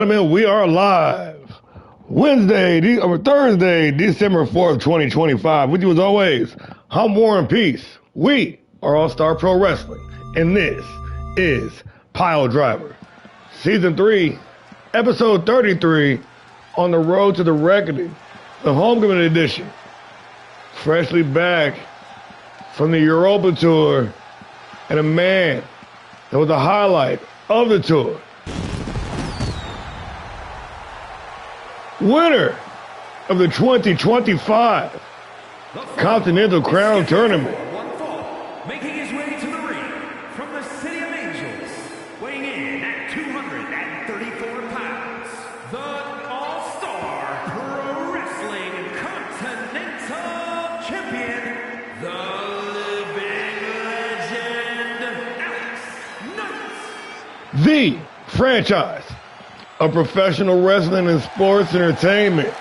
Gentlemen, we are live. Thursday, December 4th, 2025. With you as always, I'm War and Peace. We are All-Star Pro Wrestling, and this is PileDriver. Season 3, Episode 33, on the road to the reckoning, the homecoming edition. Freshly back from the Europa Tour, and a man that was the highlight of the tour. Winner of the 2025 Continental Crown Tournament. Making his way to the ring from the City of Angels, weighing in at 234 pounds, the All-Star Pro Wrestling Continental Champion, the living legend, Alex Knight. The franchise of professional wrestling and sports entertainment.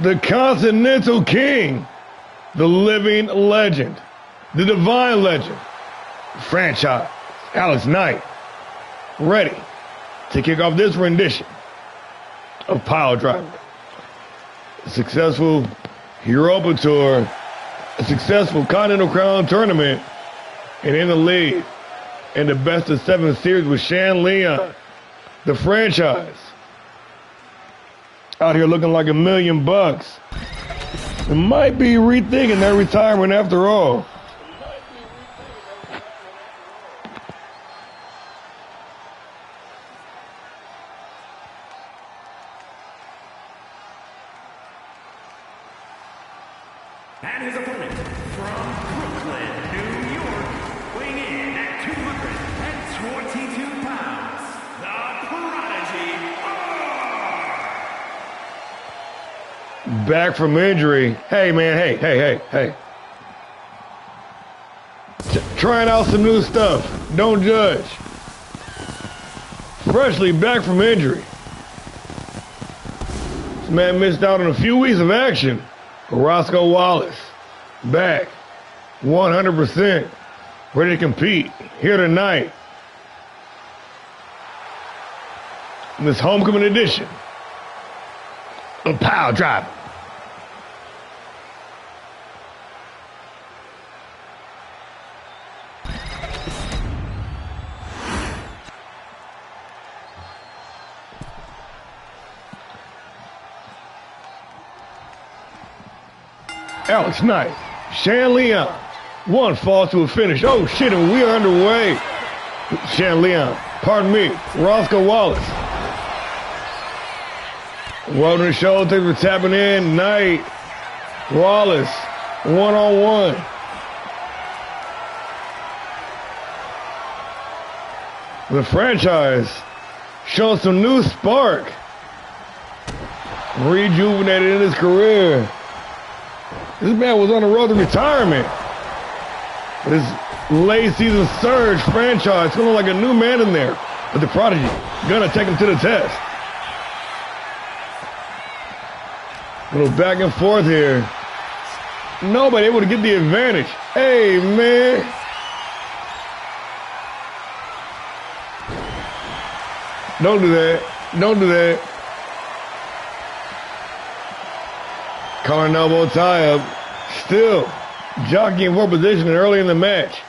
The Continental King, the living legend, the divine legend, franchise, Alex Knight, ready to kick off this rendition of PileDriver. A successful Europa Tour, a successful Continental Crown Tournament, and in the lead in the best of 7 series with Shan Leon, the franchise. Out here looking like $1 million. It might be rethinking that retirement after all. And his opponent from Brooklyn, New York, weighing in at 222 pounds, the Prodigy. Back from injury. Hey, man, hey. Trying out some new stuff. Don't judge. Freshly back from injury. This man missed out on a few weeks of action. Roscoe Wallace, back, 100%, ready to compete here tonight in this homecoming edition of PileDriver. Alex Knight, Shan Leon, one falls to a finish. Oh shit, and we are underway. Shan Leon, pardon me, Roscoe Wallace. Rolling the shoulder for tapping in. Knight, Wallace, one-on-one. The franchise showing some new spark. Rejuvenated in his career. This man was on the road to retirement. This late season surge franchise feeling like a new man in there. But the Prodigy gonna take him to the test. A little back and forth here. Nobody able to get the advantage. Hey, man. Don't do that. Don't do that. Collar elbow tie-up. Still jockeying for position early in the match.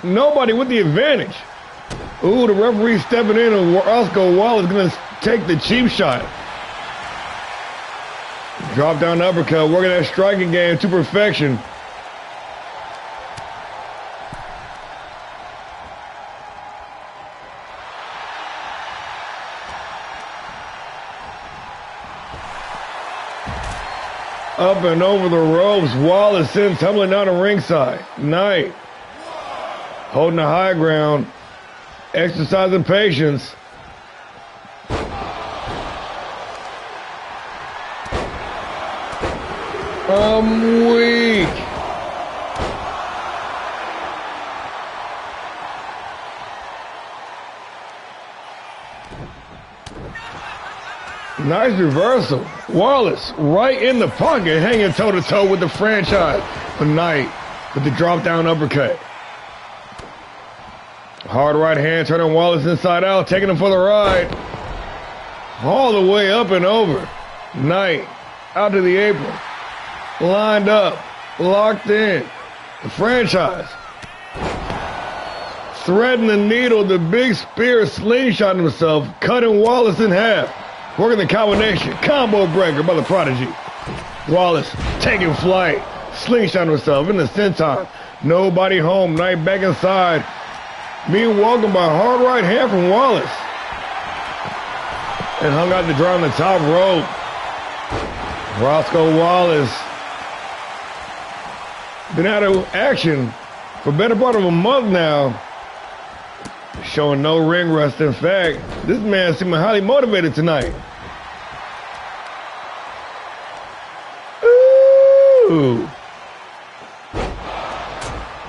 Nobody with the advantage. Ooh, the referee stepping in, and Roscoe Wallace going to take the cheap shot. Drop down uppercut, working that striking game to perfection. Up and over the ropes, Wallace sends tumbling down the ringside. Knight holding the high ground, exercising patience. I'm weak. Nice reversal. Wallace right in the pocket, hanging toe-to-toe with the franchise. The Knight with the drop-down uppercut. Hard right hand, turning Wallace inside out, taking him for the ride. All the way up and over. Knight out to the apron. Lined up, locked in. The franchise. Threading the needle, the big spear slingshot himself, cutting Wallace in half. Working the combination, combo breaker by the Prodigy. Wallace taking flight, slingshot himself in the senton. Nobody home, Knight back inside. Being welcomed by a hard right hand from Wallace. And hung out to dry on the top rope. Roscoe Wallace been out of action for the better part of a month now. Showing no ring rust. In fact, this man seeming highly motivated tonight. Ooh.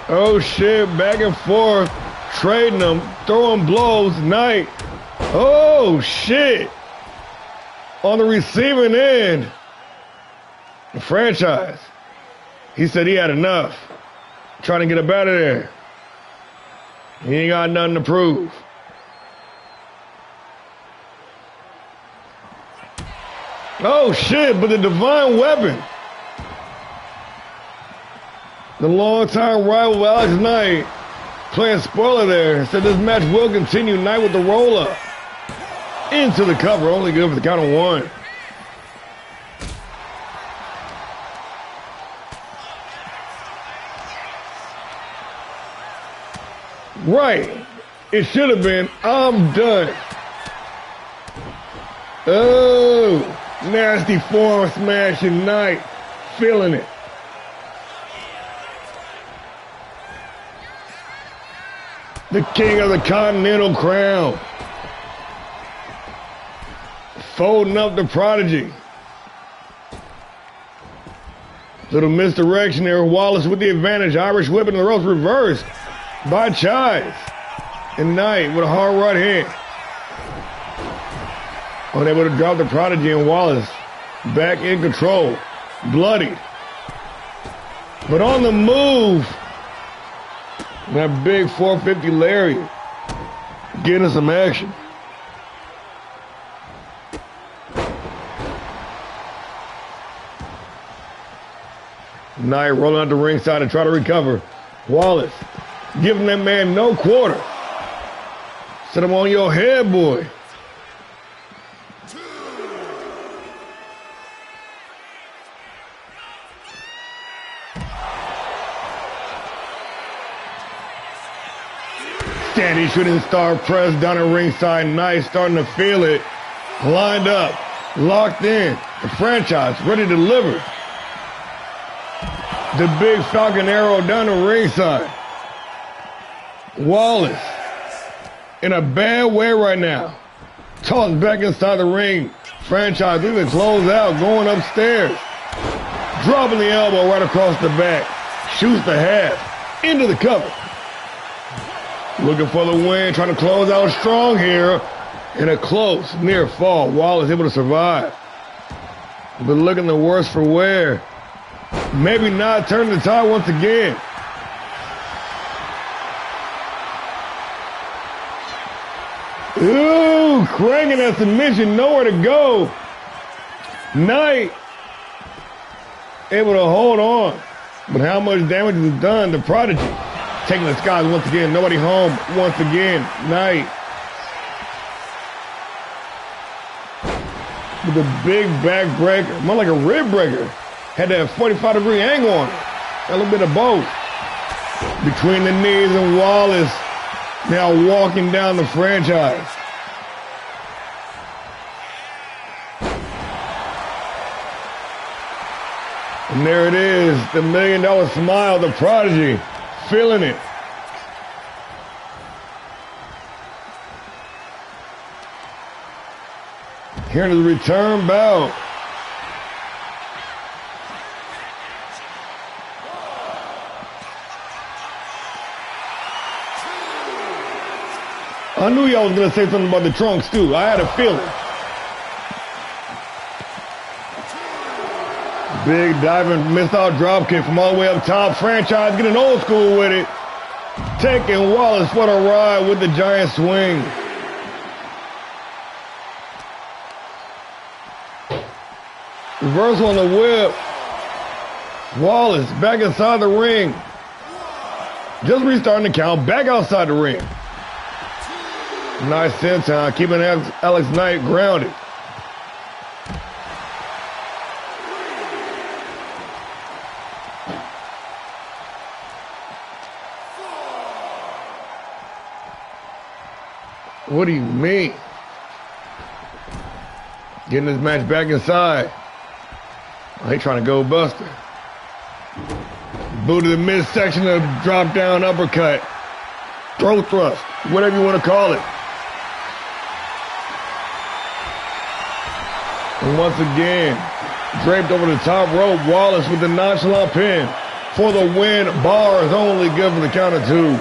Oh shit, back and forth. Trading them, throwing blows. Knight. Oh shit. On the receiving end. The franchise. He said he had enough. Trying to get up out of there. He ain't got nothing to prove. Oh shit, but the divine weapon. The longtime rival Alex Knight playing spoiler there. Said this match will continue. Knight with the roll up. Into the cover, only good for the count of one. Right. It should have been, I'm done. Oh, nasty form smashing Knight. Feeling it. The king of the Continental Crown. Folding up the Prodigy. Little misdirection there. Wallace with the advantage. Irish whip in the ropes reversed by Chives. And Knight with a hard right hand. Unable to drop the Prodigy, and Wallace back in control. Bloodied. But on the move. That big 450 lariat. Getting some action. Knight rolling out the ringside to try to recover. Wallace giving that man no quarter. Set him on your head, boy. Standing shooting star press down at ringside. Knight starting to feel it. Lined up, locked in. The franchise ready to deliver. The big falcon arrow down the ringside. Wallace in a bad way right now. Tossed back inside the ring. Franchise even close out, going upstairs. Dropping the elbow right across the back. Shoots the half. Into the cover. Looking for the win, trying to close out strong here. In a close, near fall. Wallace able to survive. But looking the worse for wear. Maybe not turn the tide once again. Ooh, cranking that submission, nowhere to go. Knight able to hold on. But how much damage is done? The Prodigy taking the skies once again. Nobody home once again. Knight with a big back breaker, more like a rib breaker. Had that 45-degree angle on it. A little bit of both. Between the knees, and Wallace now walking down the franchise. And there it is, the $1 million smile, the Prodigy, feeling it. Here to the return bout. I knew y'all was going to say something about the trunks, too. I had a feeling. Big diving missile drop kick from all the way up top. Franchise getting old school with it. taking Wallace for the ride with the giant swing. Reversal on the whip. Wallace back inside the ring. Just restarting the count, back outside the ring. Nice senton, keeping Alex Knight grounded. What do you mean? Getting this match back inside. Oh, he trying to go buster. Boot to the midsection of drop down uppercut. Throat thrust, whatever you want to call it. And once again, draped over the top rope, Wallace with the nonchalant pin for the win. Bars only good for the count of 2.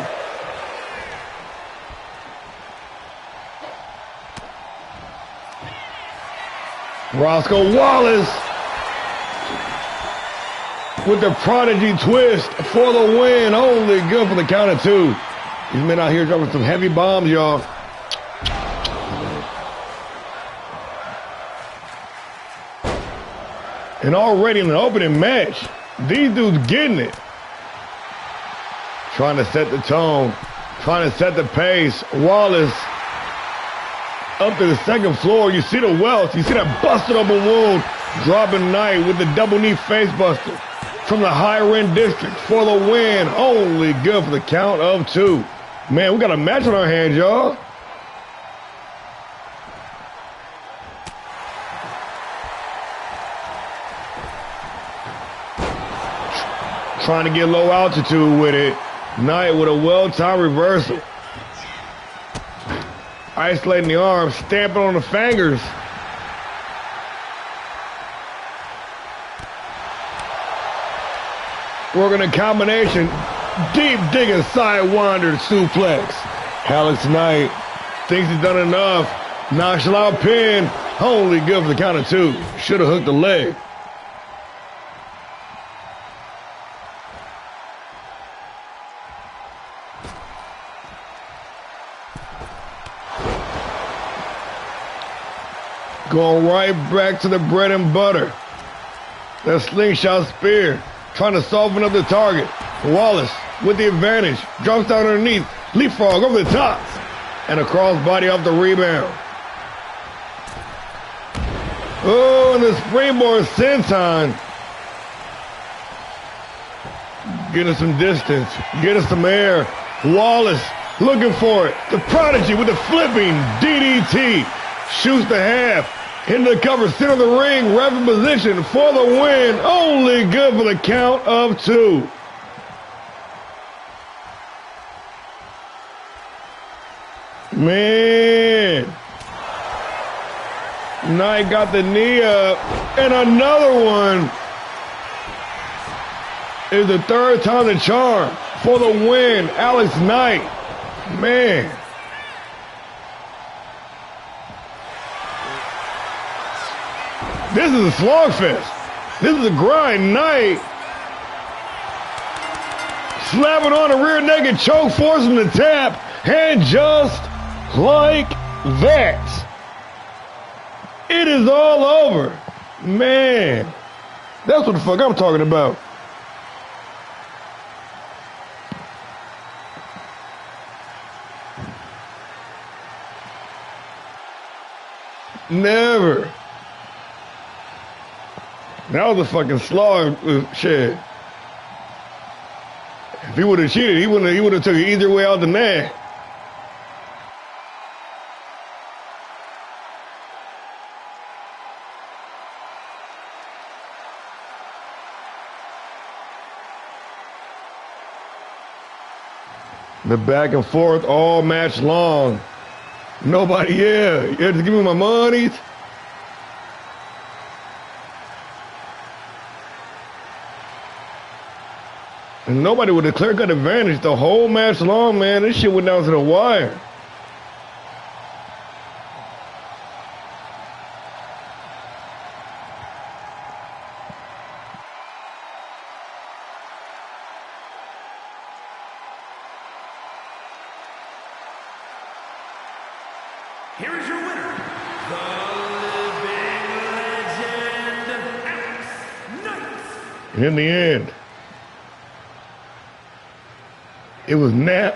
Roscoe Wallace with the prodigy twist for the win. Only good for the count of 2. These men out here dropping some heavy bombs, y'all. And already in the opening match, these dudes getting it. Trying to set the tone, trying to set the pace. Wallace up to the second floor. You see the welts. You see that busted open wound. Dropping Knight with the double knee face buster from the higher end district for the win. Only good for the count of 2. Man, we got a match on our hands, y'all. Trying to get low altitude with it. Knight with a well-timed reversal. Isolating the arm, stamping on the fingers. Working a combination. Deep digging sidewinder suplex. Alex Knight thinks he's done enough. Nonchalant pin. Only good for the count of 2. Should have hooked the leg. Going right back to the bread and butter. That slingshot spear. Trying to soften up the target. Wallace with the advantage. Drops down underneath. Leapfrog over the top. And a crossbody off the rebound. Oh, and the springboard senton. Getting some distance. Getting some air. Wallace looking for it. The prodigy with the flipping DDT. Shoots the half. Into the cover, center of the ring, ref in position for the win. Only good for the count of 2. Man. Knight got the knee up. And another one. Is the 3rd time the charm for the win. Alex Knight. Man. This is a slogfest. This is a grind. Knight slapping on a rear naked choke, forcing the tap, and just like that, it is all over. Man, that's what the fuck I'm talking about. Never. That was a fucking slog shit. If he would have cheated, he would have took it either way out than that. The back and forth all match long. Nobody, yeah. You have to give me my money. And nobody with a clear-cut advantage the whole match long, man. This shit went down to the wire. Here is your winner, the living legend, Alex Knight. And in the end, it was nap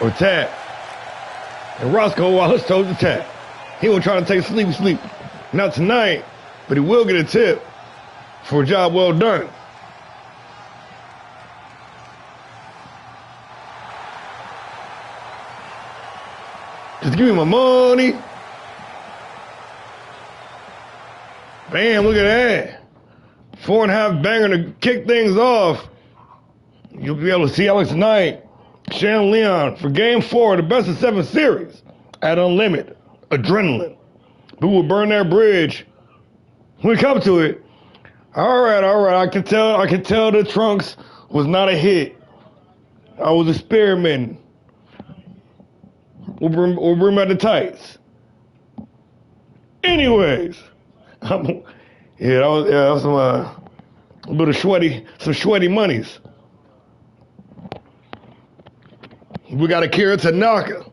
or tap. And Roscoe Wallace told the tap. He was trying to take sleep. Not tonight, but he will get a tip for a job well done. Just give me my money. Bam, look at that. 4.5 banger to kick things off. You'll be able to see Alex Knight, Shannon Leon for Game 4 of the Best of 7 series at Unlimited Adrenaline. But we'll burn that bridge when we come to it. All right. I can tell the trunks was not a hit. I was experimenting. We'll bring back the tights. Anyways, that was some a bit of sweaty monies. We got Akira Tanaka,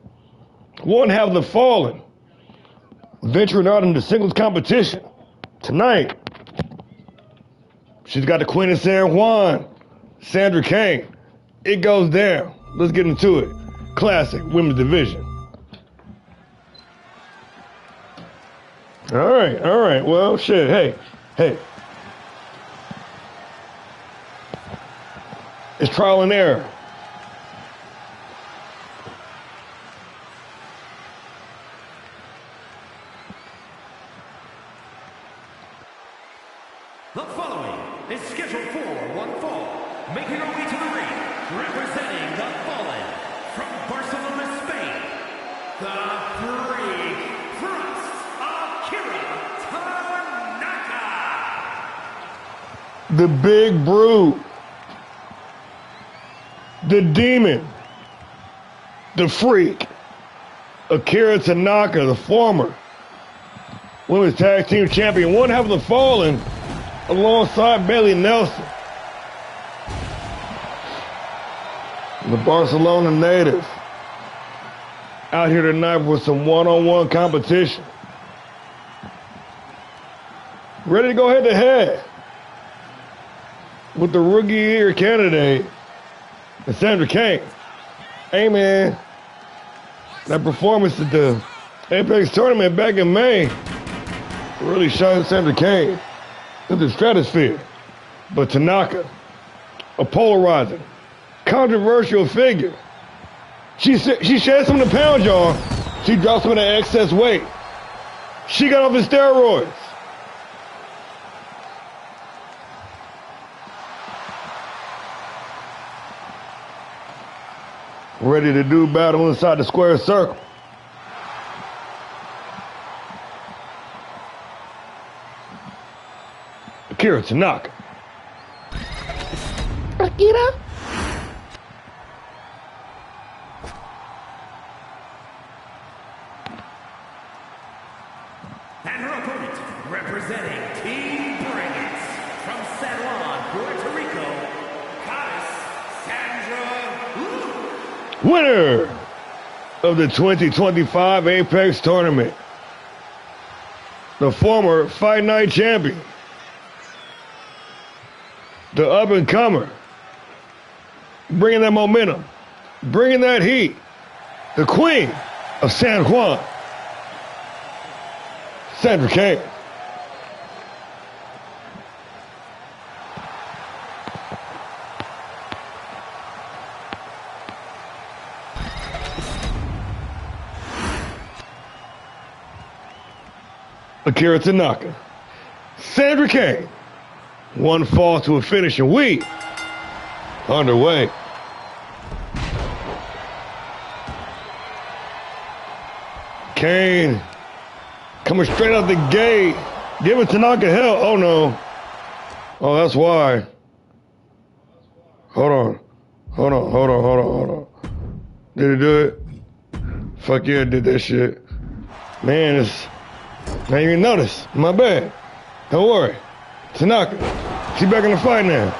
one half of the Fallen, venturing out into singles competition tonight. She's got the Queen of San Juan, Sandra Kane. It goes down. Let's get into it. Classic women's division. All right. Well, shit. Hey. It's trial and error. The following is scheduled for one fall, making her way to the ring, representing the Fallen from Barcelona, Spain, the Freak Frost, Akira Tanaka. The Big Brood, the Demon, the Freak, Akira Tanaka, the former Women's Tag Team Champion, one half of the Fallen, alongside Bailey Nelson, the Barcelona native, out here tonight with some one-on-one competition. Ready to go head-to-head with the Rookie Year candidate, and Sandra Kane. Hey, man, that performance at the Apex tournament back in May really shined Sandra Kane in the stratosphere. But Tanaka, a polarizing, controversial figure. She shed some of the pounds, y'all. She dropped some of that excess weight. She got off the steroids. Ready to do battle inside the square circle. Akira Tanaka. Akira? And her opponent, representing Team Bring It, from San Juan, Puerto Rico, Goddess Sandra Lu. Winner of the 2025 Apex tournament. The former Fight Night champion. The up-and-comer. Bringing that momentum. Bringing that heat. The Queen of San Juan. Sandra Kane. Akira Tanaka. Sandra Kane. One fall to a finish, and we underway. Kane coming straight out the gate, giving Tanaka hell. Oh no. Oh, that's why. Hold on. Did it do it? Fuck yeah, it did that shit. Man, I didn't even notice. My bad. Don't worry. Tanaka, she back in the fight now.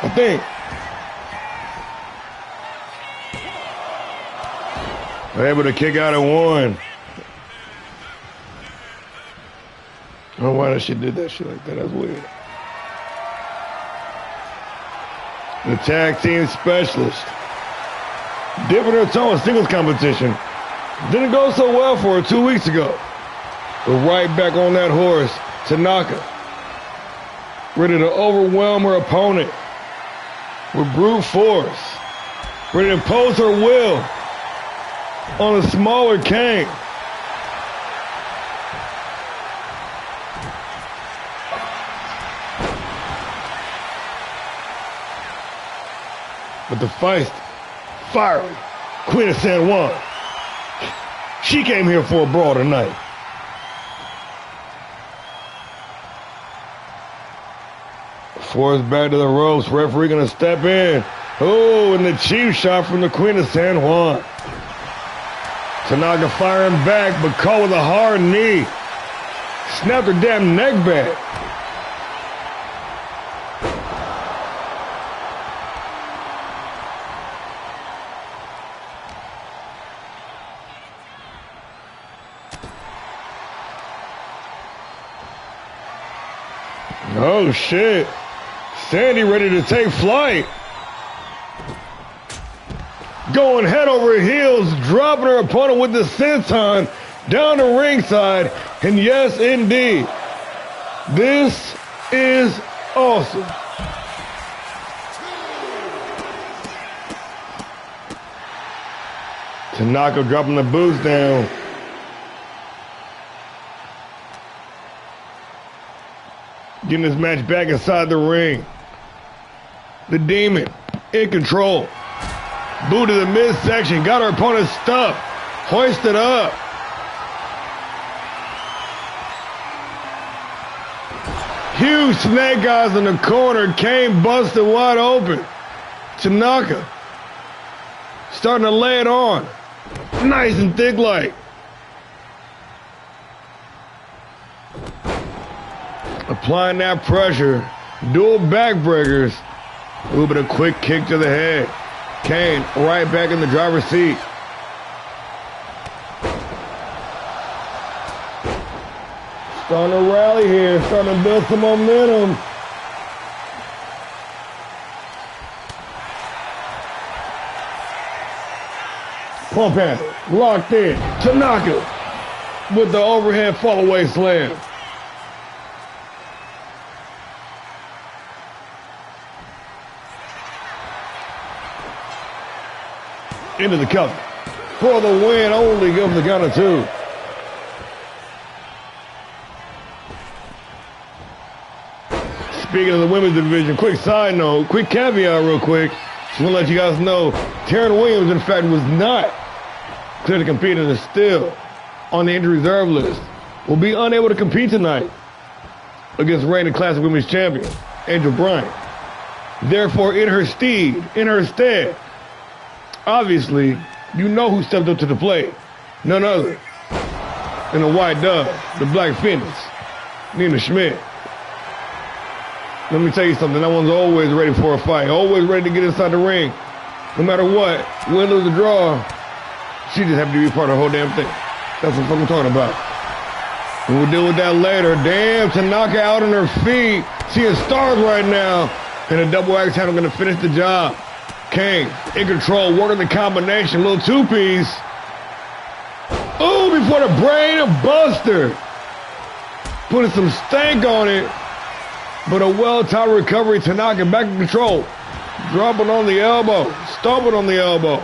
I think. Able to kick out at one. I don't know why that shit did that shit like that. That's weird. The tag team specialist. Dipping her toe in singles competition. Didn't go so well for her 2 weeks ago. But right back on that horse, Tanaka. Ready to overwhelm her opponent with brute force. Ready to impose her will on a smaller Kane. But the feist, fiery Queen of San Juan. She came here for a brawl tonight. Forced back to the ropes. Referee gonna step in. Oh, and the cheap shot from the Queen of San Juan. Tanaka firing back, but caught with a hard knee. Snapped her damn neck back. Oh, shit. Sandy ready to take flight. Going head over heels, dropping her opponent with the senton down the ringside. And yes, indeed, this is awesome. Tanaka dropping the boots down. Getting this match back inside the ring. The Demon in control. Boot to the midsection. Got her opponent stuck. Hoisted up. Huge snake eyes in the corner. Kane busted wide open. Tanaka starting to lay it on. Nice and thick like. Applying that pressure. Dual backbreakers. A little bit of quick kick to the head. Kane right back in the driver's seat. Starting to rally here. Starting to build some momentum. Pump handle. Locked in. Tanaka with the overhead fall-away slam. Into the cover. For the win, only give the count of 2. Speaking of the women's division, quick side note, quick caveat real quick. Just want to let you guys know, Taryn Williams, in fact, was not clear to compete and is still on the injury reserve list. Will be unable to compete tonight against reigning Classic Women's Champion, Angel Bryant. Therefore, in her stead, obviously, you know who stepped up to the plate. None other than the White Dove, the Black Phoenix, Nina Schmidt. Let me tell you something. That one's always ready for a fight. Always ready to get inside the ring. No matter what, win, lose, or draw, she just happy to be part of the whole damn thing. That's what I'm talking about. And we'll deal with that later. Damn, Tanaka out on her feet. Seeing stars right now. And a double axe handle going to finish the job. Kane in control, working the combination. Little two-piece. Ooh, before the brain buster. Putting some stank on it. But a well-timed recovery. Tanaka back in control. Dropping on the elbow. Stomping on the elbow.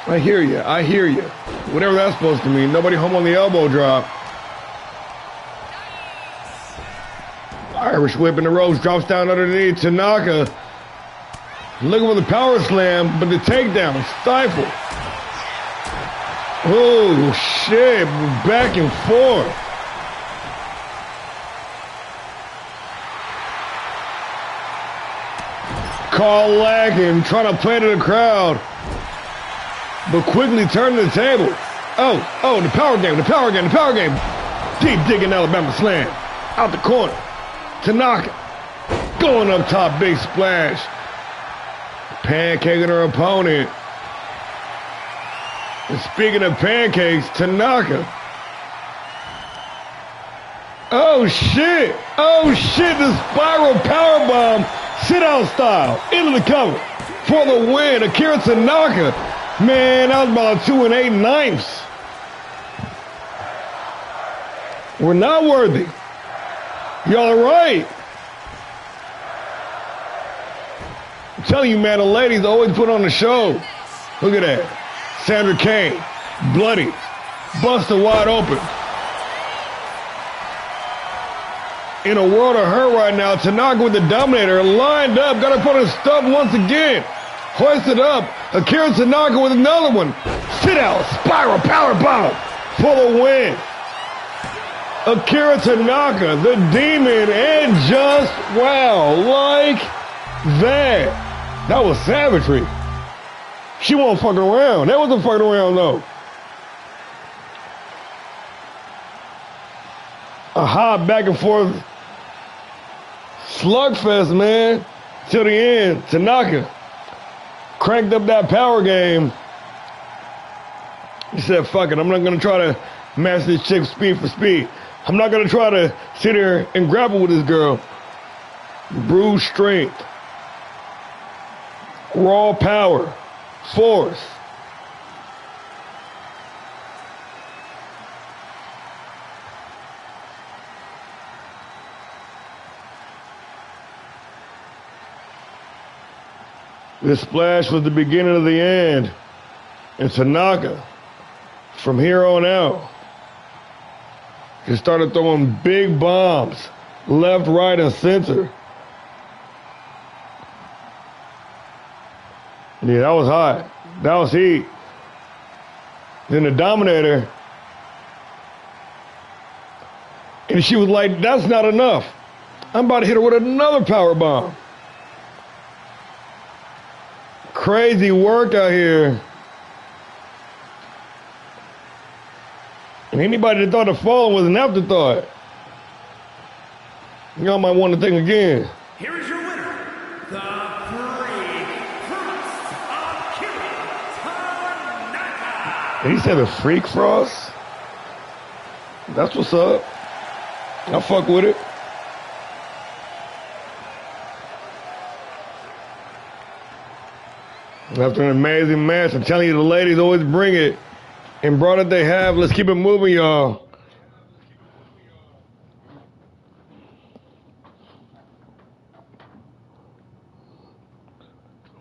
I hear you. I hear you. Whatever that's supposed to mean. Nobody home on the elbow drop. Irish whip in the ropes. Drops down underneath. Tanaka looking for the power slam, but the takedown. Stifled. Oh, shit. Back and forth. Carl Lacken trying to play to the crowd, but quickly turning the table. Oh, the power game. Deep digging Alabama slam. Out the corner. Tanaka going up top. Big splash. Pancaking her opponent. And speaking of pancakes, Tanaka. Oh shit! Oh shit! The spiral powerbomb, sit-out style, into the cover for the win. Akira Tanaka. Man, that was about 2 8/9. We're not worthy. Y'all are right. I'm telling you, man, the ladies always put on the show. Look at that. Sandra Kane, bloody, busted wide open. In a world of hurt right now, Tanaka with the Dominator, lined up, got up on his stump once again. Hoisted up, Akira Tanaka with another one. Sit out, spiral power bomb for the win. Akira Tanaka, the demon, and just, wow, like that. That was savagery. She wasn't fucking around. That wasn't fucking around, though. A hot back and forth slugfest, man, till the end. Tanaka cranked up that power game. He said, fuck it, I'm not going to try to match this chick speed for speed. I'm not going to try to sit here and grapple with this girl. Brute strength. Raw power. Force. This splash was the beginning of the end. And Tanaka, from here on out, just started throwing big bombs, left, right, and center. Yeah, that was hot. That was heat. Then the Dominator, and she was like, that's not enough. I'm about to hit her with another power bomb. Crazy work out here. And anybody that thought the falling was an afterthought, y'all might want to think again. Here is your winner, the Freak Frost, Akira Tanaka. And he said the Freak Frost? That's what's up. I fuck with it. After an amazing match, I'm telling you, the ladies always bring it. And brought it they have. Let's keep it moving, y'all.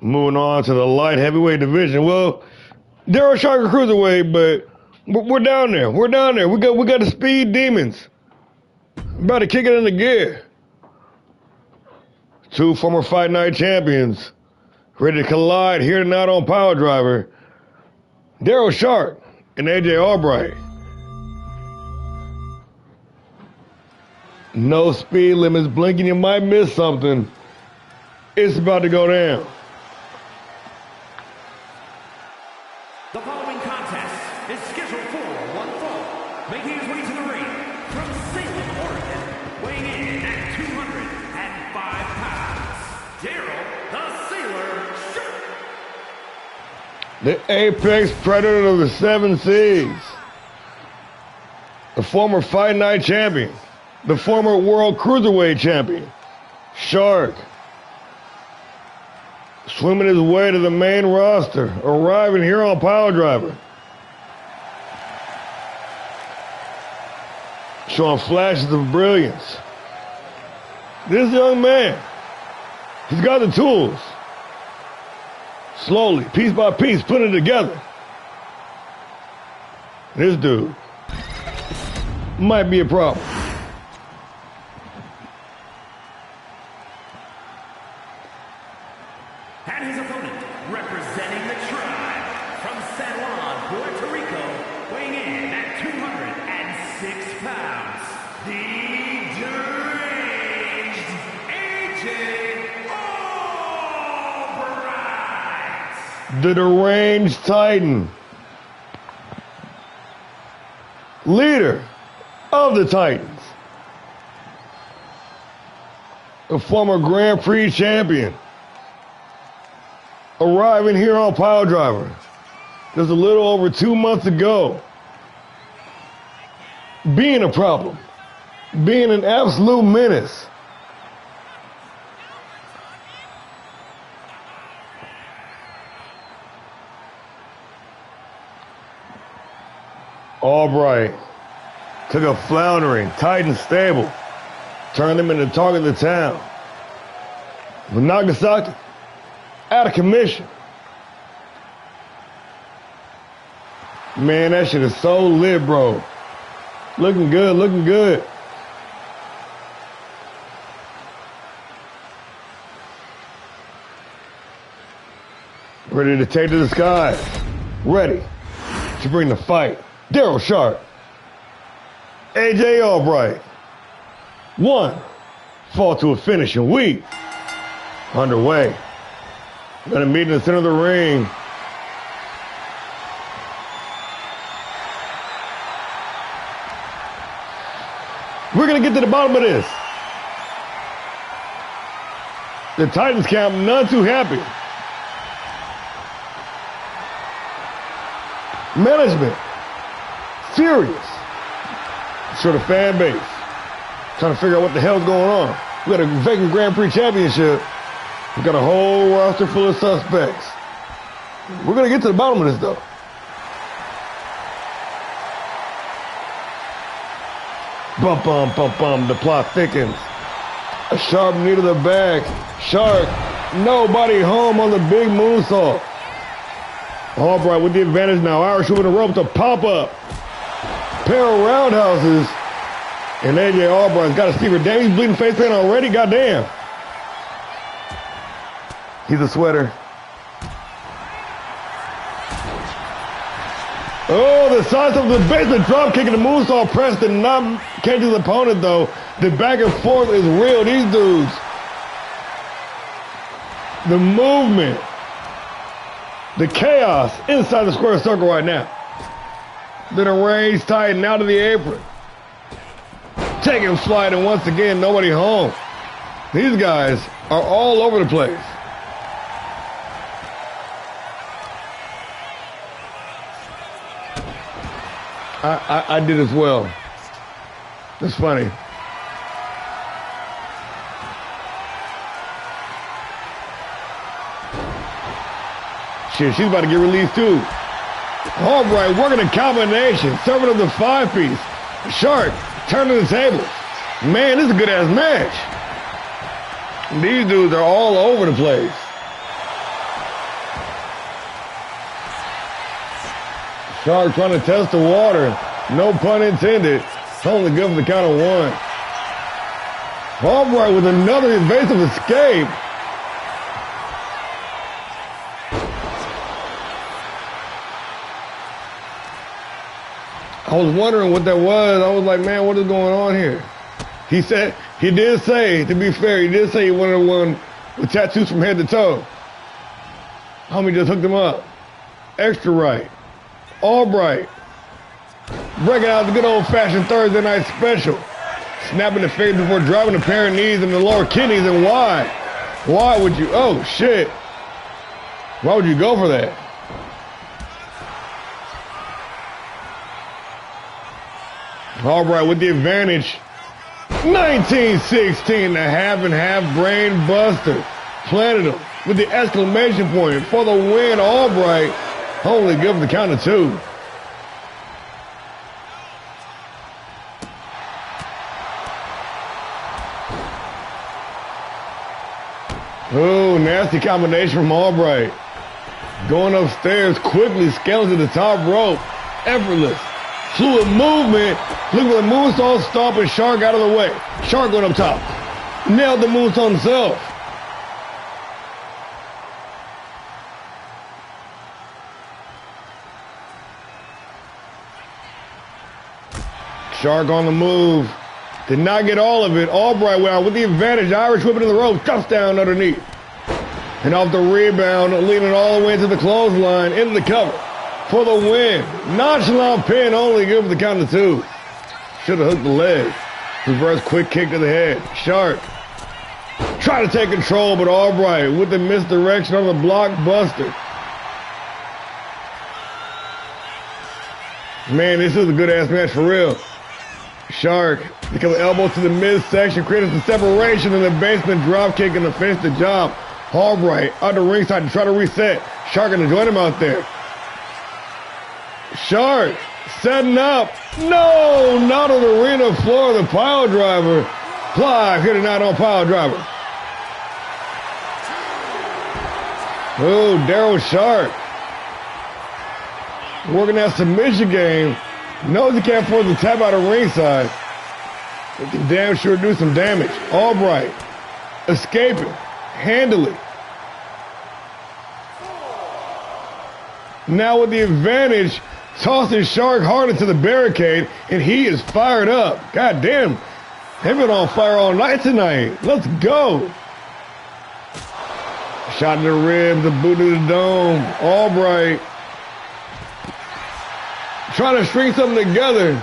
Moving on to the light heavyweight division. Well, Daryl Shark cruiserweight, but we're down there. We're down there. We got the Speed Demons. About to kick it into gear. 2 former Fight Night champions ready to collide here tonight on PileDriver. Daryl Shark and AJ Albright. No speed limits, blinking, you might miss something. It's about to go down. The following contest is scheduled for one fall. Making his way to the ring from Salem, Oregon, weighing in at 205 pounds, Daryl the Sailor Shark. The apex predator of the 7 seas. The former Fight Night champion. The former World Cruiserweight champion. Shark. Swimming his way to the main roster. Arriving here on PileDriver. Showing flashes of brilliance. This young man, he's got the tools. Slowly, piece by piece, putting it together. This dude might be a problem. And his opponent, representing the tribe from San Juan, Puerto Rico, weighing in at 206 pounds, the deranged AJ Albright. The deranged Titan. Leader of the Titans. A former Grand Prix champion. Arriving here on PileDriver. just a little over 2 months ago. Being a problem. Being an absolute menace. Albright took a floundering Titan stable, turned them into talk of the town. With Nagasaki out of commission. Man, that shit is so lit, bro. Looking good, looking good. Ready to take to the skies. Ready to bring the fight. Daryl Sharp. AJ Albright. One. Fall to a finish and we underway. Gonna meet in the center of the ring. We're gonna get to the bottom of this. The Titans camp none too happy. Management furious. Sure, the fan base trying to figure out what the hell's going on. We got a vacant Grand Prix championship. We got a whole roster full of suspects. We're gonna get to the bottom of this though. Bum bum bum bum. The plot thickens. A sharp knee to the back. Shark. Nobody home on the big moonsault. Albright with the advantage now. Irish whip in the rope to pop up. Pair of roundhouses. And AJ Albright's got a Stever. Damn, he's bleeding face paint already. Goddamn. He's a sweater. Oh, the size of the basement drop kick and the moonsault press did not catch his opponent though. The back and forth is real. These dudes. The movement. The chaos inside the square circle right now. Then a range Titan out of the apron. Taking flight and once again nobody home. These guys are all over the place. I did as well. That's funny. Shit, she's about to get released too. Albright working a combination, serving up the 5-piece. Shark turning the table. Man, this is a good ass match. These dudes are all over the place. Shark trying to test the water. No pun intended. It's only good for the count of one. Albright with another evasive escape. I was wondering what that was. I was like, man, what is going on here? He did say, to be fair, he did say he wanted one with tattoos from head to toe. Homie just hooked him up. Extra right. Albright. Breaking out the good old-fashioned Thursday night special. Snapping the face before driving a pair of knees in the lower kidneys. And why? Why would you? Oh, shit. Why would you go for that? Albright with the advantage. 1916, the half and half brain buster. Planted him with the exclamation point for the win. Albright only good for the count of two. Oh, nasty combination from Albright. Going upstairs quickly, scales to the top rope. Effortless. Fluid movement. Look for the moonsault stomp and Shark out of the way. Shark going up top. Nailed the moonsault himself. Shark on the move. Did not get all of it. Albright went out with the advantage. Irish whipping in the rope. Drops down underneath. And off the rebound, leading all the way to the clothesline. In the cover. For the win. Nonchalant pin, only good for the count of two. Should have hooked the leg. Reverse quick kick to the head. Shark. Try to take control, but Albright with the misdirection on the blockbuster. Man, this is a good-ass match for real. Shark, because of elbow to the midsection, created some separation in the basement, drop kick, and to finish the job. Albright out the ringside to try to reset. Shark gonna join him out there. Shark setting up. No, not on the arena floor. The pile driver. Live here tonight on PileDriver. Oh, Daryl Shark. Working that submission game. Knows he can't afford to tap out of ringside. He can damn sure do some damage. Albright. Escaping. Handily. Now with the advantage, tossing Shark hard into the barricade, and he is fired up. God damn. They've been on fire all night tonight. Let's go. Shot in the ribs, the boot to the dome. Albright. Trying to string something together.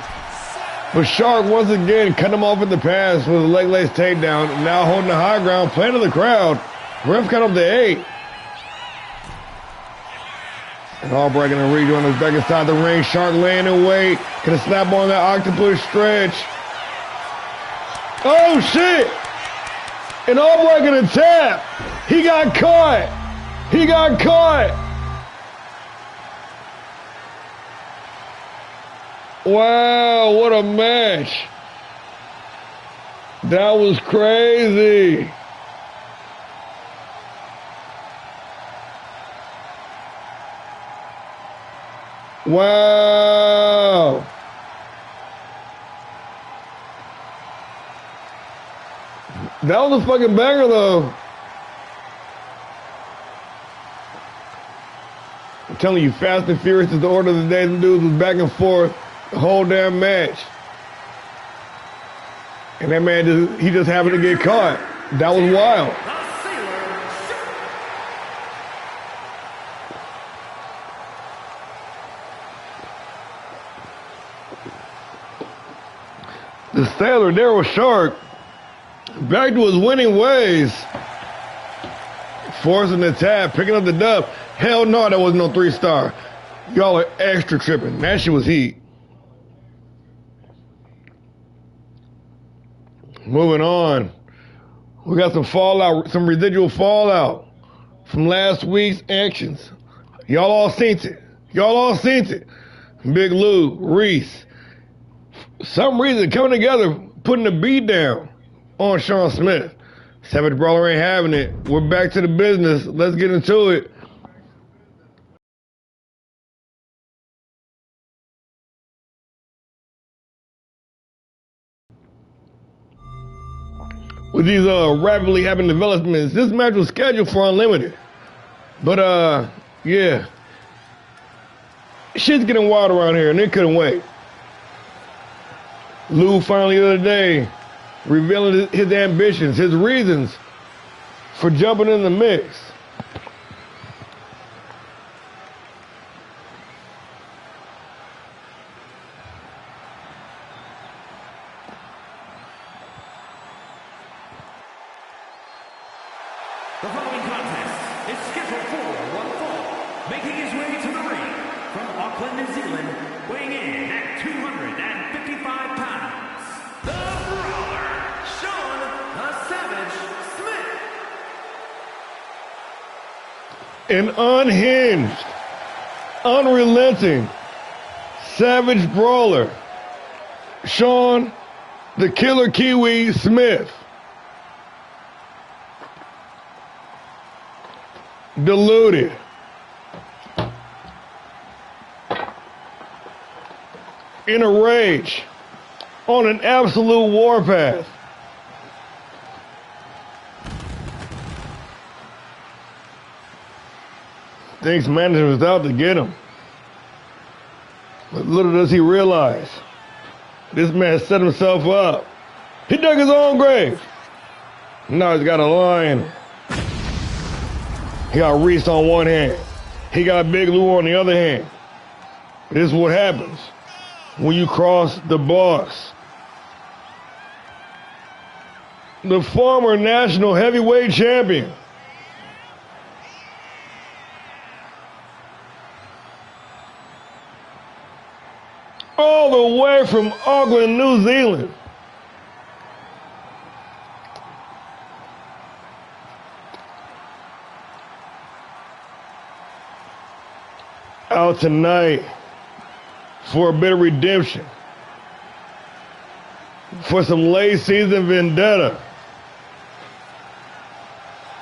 But Shark once again cut him off in the pass with a leg lace takedown. Now holding the high ground, playing to the crowd. Ref cut up to 8. And Albright gonna rejoin us back inside the ring. Shark laying in wait. Gonna snap on that octopus stretch. Oh shit! And Albright gonna tap. He got caught. He got caught. Wow, what a match. That was crazy. Wow. That was a fucking banger though. I'm telling you, Fast and Furious is the order of the day. The dudes was back and forth the whole damn match. And that man he just happened to get caught. That was wild. The Sailor, Daryl Shark, back to his winning ways. Forcing the tap, picking up the dub. Hell no, that was no 3-star. Y'all are extra tripping. That shit was heat. Moving on. We got some fallout, some residual fallout from last week's actions. Y'all all seen it. Y'all all seen it. Big Lou, Reese. Some reason coming together, putting the beat down on Sean Smith. Savage Brawler ain't having it. We're back to the business. Let's get into it. With these rapidly happening developments, this match was scheduled for Unlimited. But yeah. Shit's getting wild around here and they couldn't wait. Lou finally the other day revealing his ambitions, his reasons for jumping in the mix. The following contest is scheduled for one fall, making his way to the ring from Auckland, New Zealand, weighing in at 255 pounds, the Brawler, Sean the Savage Smith. An unhinged, unrelenting, savage brawler, Sean the Killer Kiwi Smith. Deluded. In a rage. On an absolute warpath. Thinks management's out to get him. But little does he realize, this man set himself up. He dug his own grave. Now he's got a lion. He got Reese on one hand. He got Big Lou on the other hand. This is what happens when you cross the boss. The former national heavyweight champion. the way from Auckland, New Zealand. Out tonight for a bit of redemption, for some late season vendetta,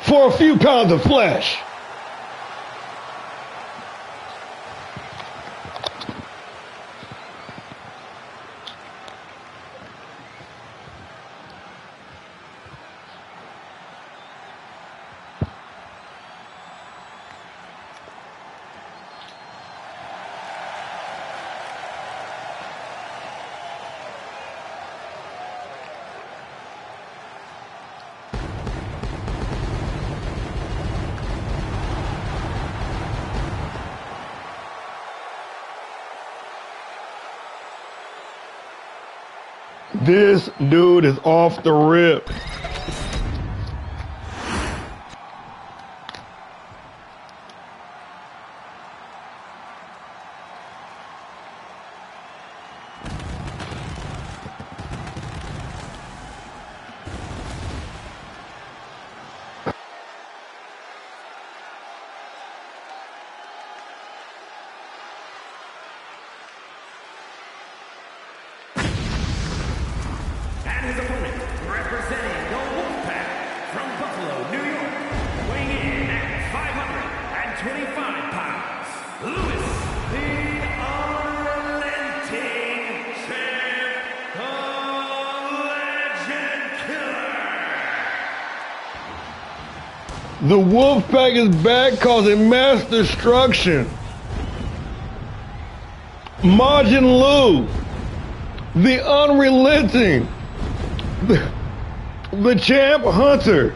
for a few pounds of flesh. This dude is off the rip. And his opponent, representing the Wolfpack from Buffalo, New York, weighing in at 525 pounds, Lewis, the Unrelenting Champ, the Legend Killer. The Wolfpack is back causing mass destruction. Majin Lu, the Unrelenting, the Champ Hunter,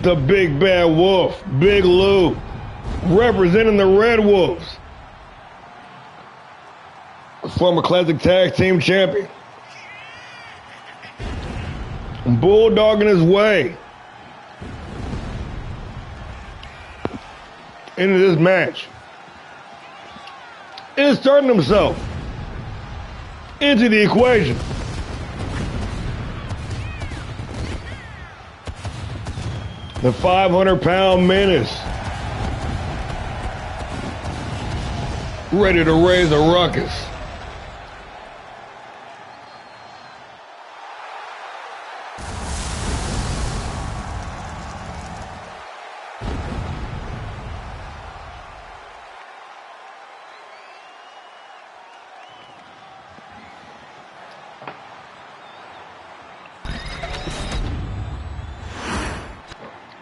the Big Bad Wolf, Big Lou, representing the Red Wolves, former Classic Tag Team Champion, bulldogging his way into this match, inserting himself into the equation. The 500-pound menace, ready to raise a ruckus.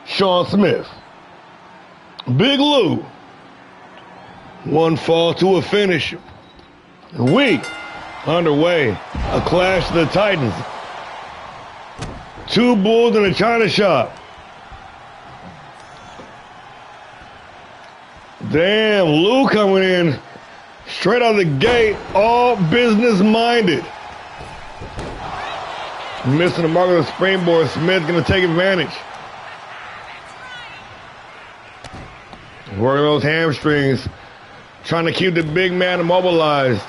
Sean Smith, Big Lou, one fall to a finish. We underway, a clash of the Titans. Two bulls in a china shop. Damn, Lou coming in straight out of the gate, all business minded. Missing the mark of the springboard, Smith gonna take advantage. Working those hamstrings, trying to keep the big man immobilized.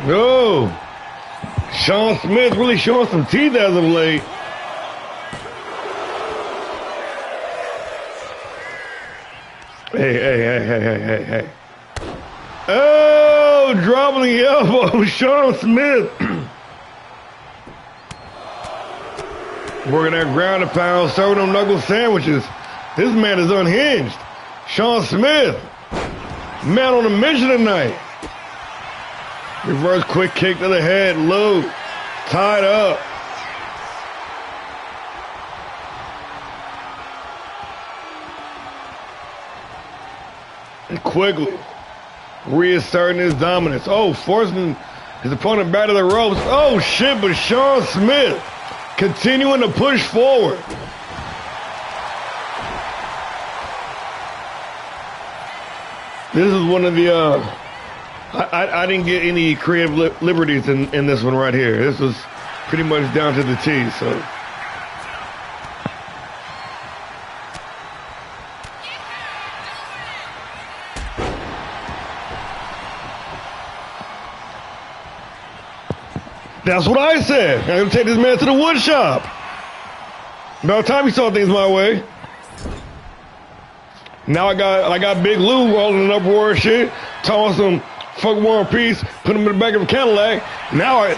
No, Sean Smith really showing some teeth as of late. Hey. Oh, dropping the elbow, Sean Smith. Working that ground and pound, serving them knuckle sandwiches. This man is unhinged. Sean Smith, man on a mission tonight. Reverse quick kick to the head. Lou, tied up. And quickly reasserting his dominance. Oh, forcing his opponent back to the ropes. Oh, shit, but Sean Smith continuing to push forward. This is one of the, I didn't get any creative liberties in this one right here. This was pretty much down to the T, so. That's what I said. I'm gonna take this man to the wood shop. About time he saw things my way. Now I got Big Lou all in an uproar and shit, talking some fuck War and Peace, put him in the back of a Cadillac. Now I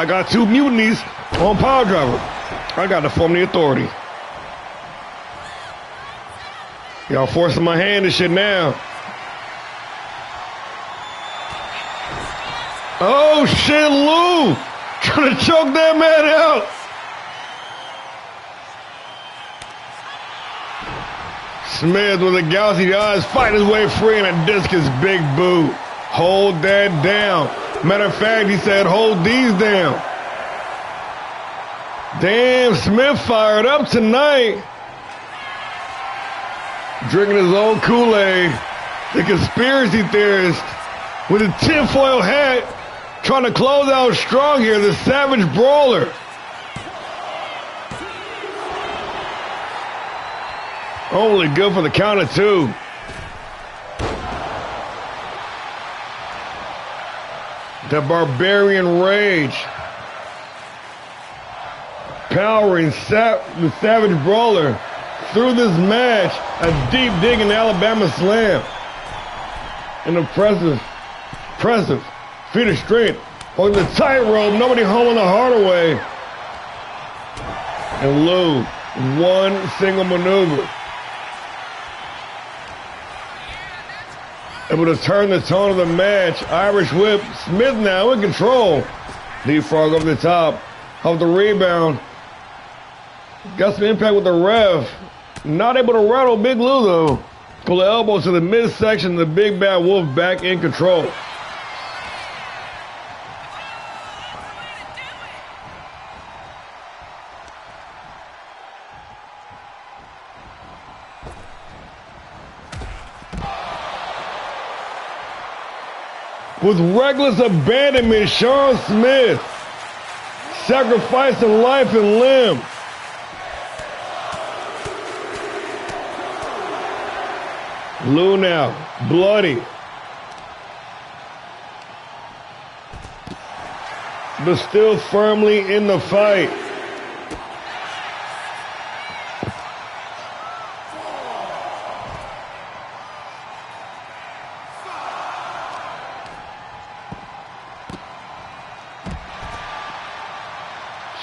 got two mutinies on PileDriver. I got to form the authority. Y'all forcing my hand and shit now. Oh shit, Lou! Trying to choke that man out. Smith with a gouty eyes fighting his way free and a discus big boot. Hold that down. Matter of fact, he said hold these down. Damn, Smith fired up tonight. Drinking his own Kool-Aid. The conspiracy theorist with a tinfoil hat trying to close out strong here, the savage brawler. Only good for the count of two. The barbarian rage. Powering the savage brawler through this match. A deep dig in Alabama slam. An impressive feat of strength. Holding the tightrope, nobody home the harder way. And Lou, one single maneuver. Able to turn the tone of the match. Irish whip. Smith now in control. Deep frog over the top of the rebound. Got some impact with the ref. Not able to rattle Big Lou though. Pull the elbows to the midsection. The big bad wolf back in control. With reckless abandonment, Sean Smith sacrificing life and limb. Lou now, bloody. But still firmly in the fight.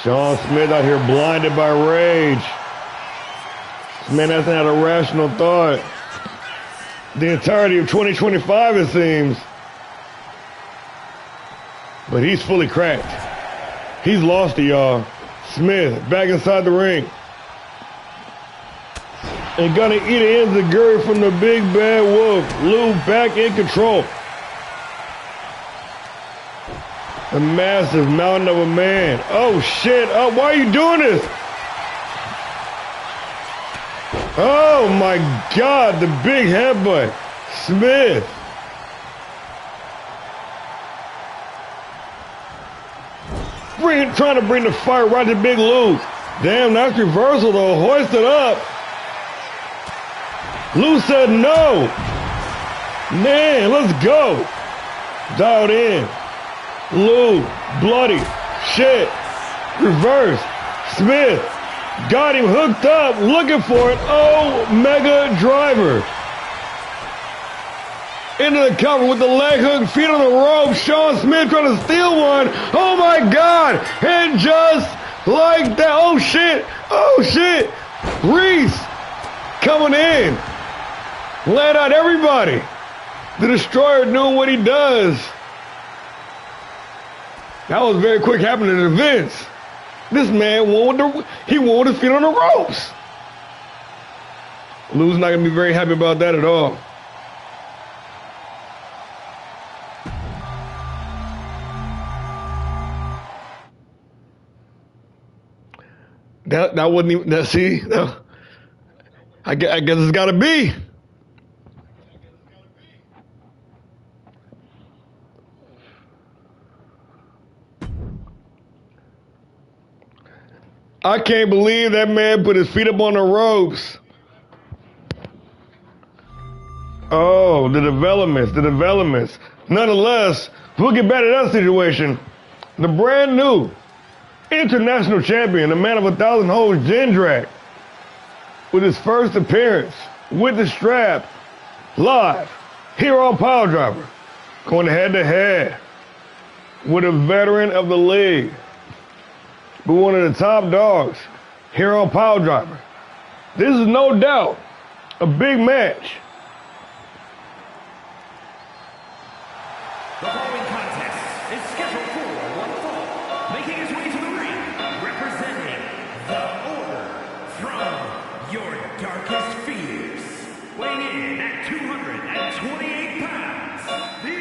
Sean Smith out here blinded by rage. This man hasn't had a rational thought the entirety of 2025, it seems. But he's fully cracked. He's lost it, y'all. Smith back inside the ring. And gonna eat an enziguri from the big bad wolf. Lou back in control. A massive mountain of a man. Oh shit, oh, why are you doing this? Oh my God, the big headbutt. Smith. Trying to bring the fire right to Big Lou. Damn, nice reversal though, hoisted up. Lou said no. Man, let's go. Dialed in. Lou, bloody, shit, reverse, Smith, got him hooked up, looking for it, oh, mega driver. Into the cover with the leg hook, feet on the rope, Sean Smith trying to steal one, oh my God, and just like that, oh shit, Reese coming in, let out everybody. The Destroyer doing what he does. That was very quick happening in Vince. This man won his feet on the ropes. Lou's not gonna be very happy about that at all. That wouldn't even, see, I guess it's gotta be. I can't believe that man put his feet up on the ropes. Oh, the developments. Nonetheless, we'll get back to that situation the brand new international champion, the man of 1,000 holds, Jindrak, with his first appearance with the strap, live here on PileDriver, going head-to-head with a veteran of the league, but one of the top dogs here on PileDriver. This is no doubt a big match. The following contest is scheduled for one fall, making his way to the ring, representing the Order from your darkest fears. Weighing in at 228 pounds, the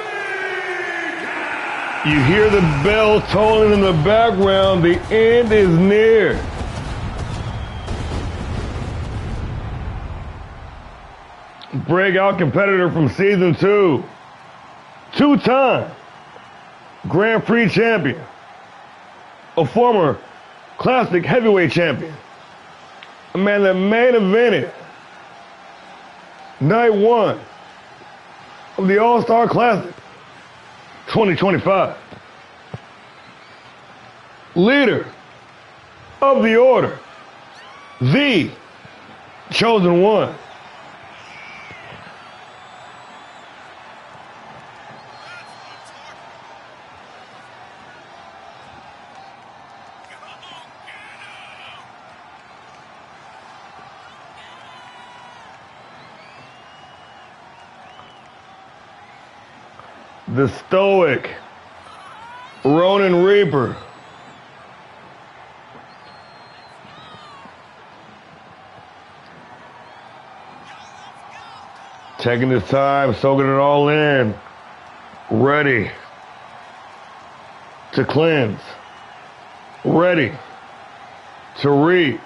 Omega! You hear the bell tolling in the background. The end is near. Breakout competitor from season 2, two-time Grand Prix champion, a former classic heavyweight champion, a man that main evented night 1 of the All-Star Classic 2025. Leader of the Order, the chosen one. The stoic Ronin Reaper. Taking his time, soaking it all in. Ready to cleanse. Ready to reap.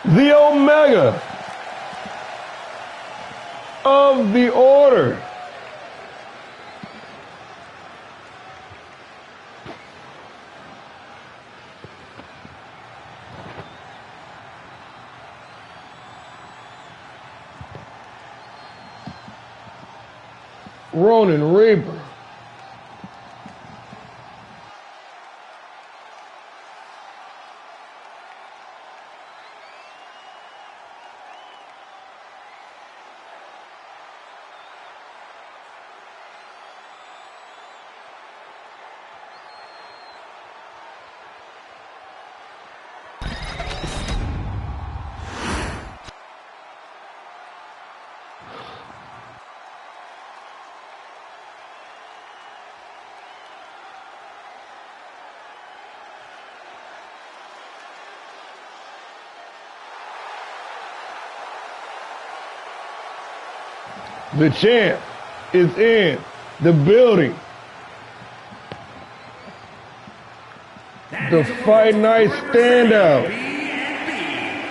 The Omega of the Order. Ronin Reaper. The champ is in the building. The Fight Night standout.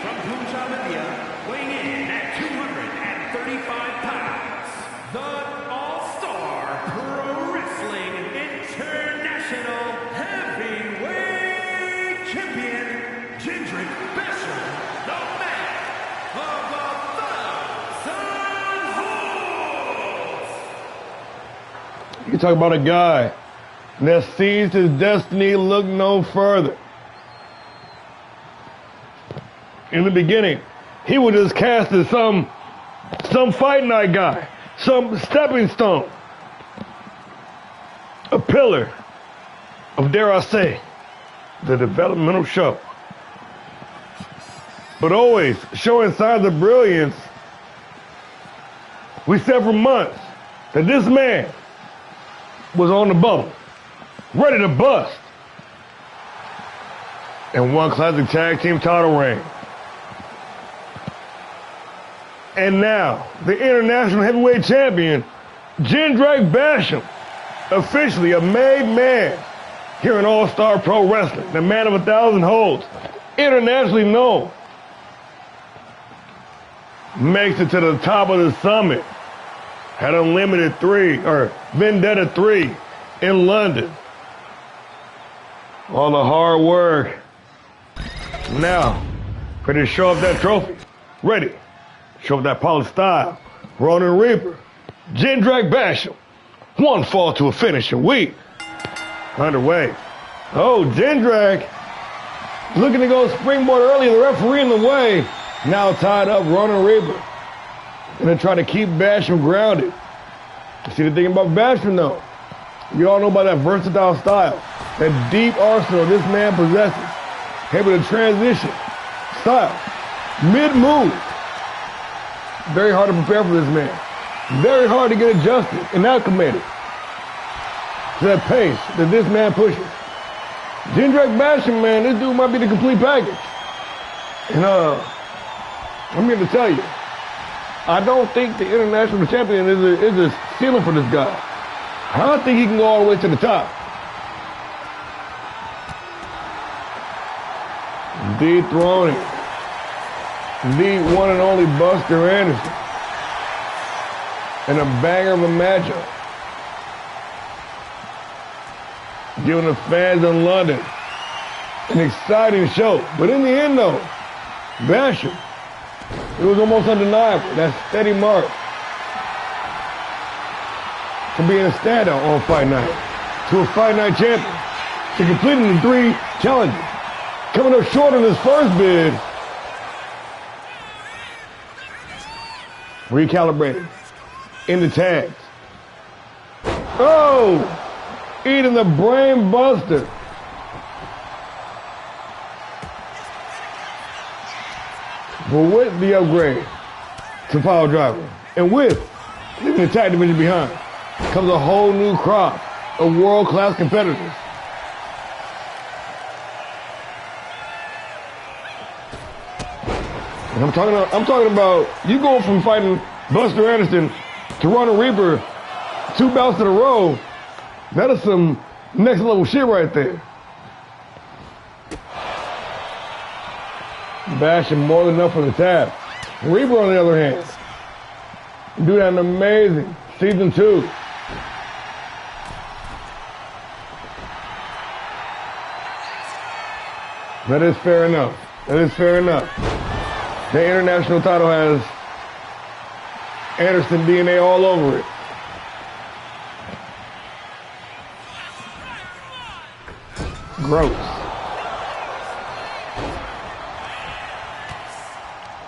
From Punjab, India, weighing in at 235 pounds, the All-Star Pro Wrestling International Heavyweight Champion, Jindrak Basham, the man of 1,000 holds. You talk about a guy that sees his destiny look no further. In the beginning, he was just cast as some fight night guy, some stepping stone, a pillar of, dare I say, the developmental show. But always showing signs of brilliance. We said for months that this man was on the bubble, ready to bust, and one classic tag team title reign. And now, the international heavyweight champion, Jindrak Basham, officially a made man here in ALLSTAR Pro Wrestling, the man of 1,000 holds, internationally known, makes it to the top of the summit, had Unlimited 3, or Vendetta 3 in London. All the hard work. Now, ready to show off that trophy. Ready. Show that polished style. Ronin Reaper. Jindrak Basham. One fall to a finishing week. Underway. Oh, Jindrak. Looking to go springboard early. The referee in the way. Now tied up Ronin Reaper. Gonna try to keep Basham grounded. See the thing about Basham though. We all know about that versatile style. That deep arsenal this man possesses. Able to transition. Style. Mid-move. Very hard to prepare for this man. Very hard to get adjusted and acclimated to that pace that this man pushes. Jindrak Basham, man, this dude might be the complete package. And I'm here to tell you, I don't think the international champion is a ceiling for this guy. I don't think he can go all the way to the top. Dethroning the one and only Buster Anderson. And a banger of a matchup. Giving the fans in London an exciting show. But in the end, though, Basham, it was almost undeniable. That steady mark for being a standout on Fight Night. To a Fight Night champion. To completing the 3 challenges. Coming up short on his first bid. Recalibrated. In the tags. Oh! Eating the brain buster. But with the upgrade to PileDriver and with leaving the tag division behind comes a whole new crop of world-class competitors. And I'm talking about you going from fighting Buster Anderson to Ronin Reaper 2 bouts in a row. That is some next level shit right there. Basham more than enough for the tab. Reaper on the other hand, do that an amazing season 2. That is fair enough. That is fair enough. The international title has Anderson DNA all over it. Gross.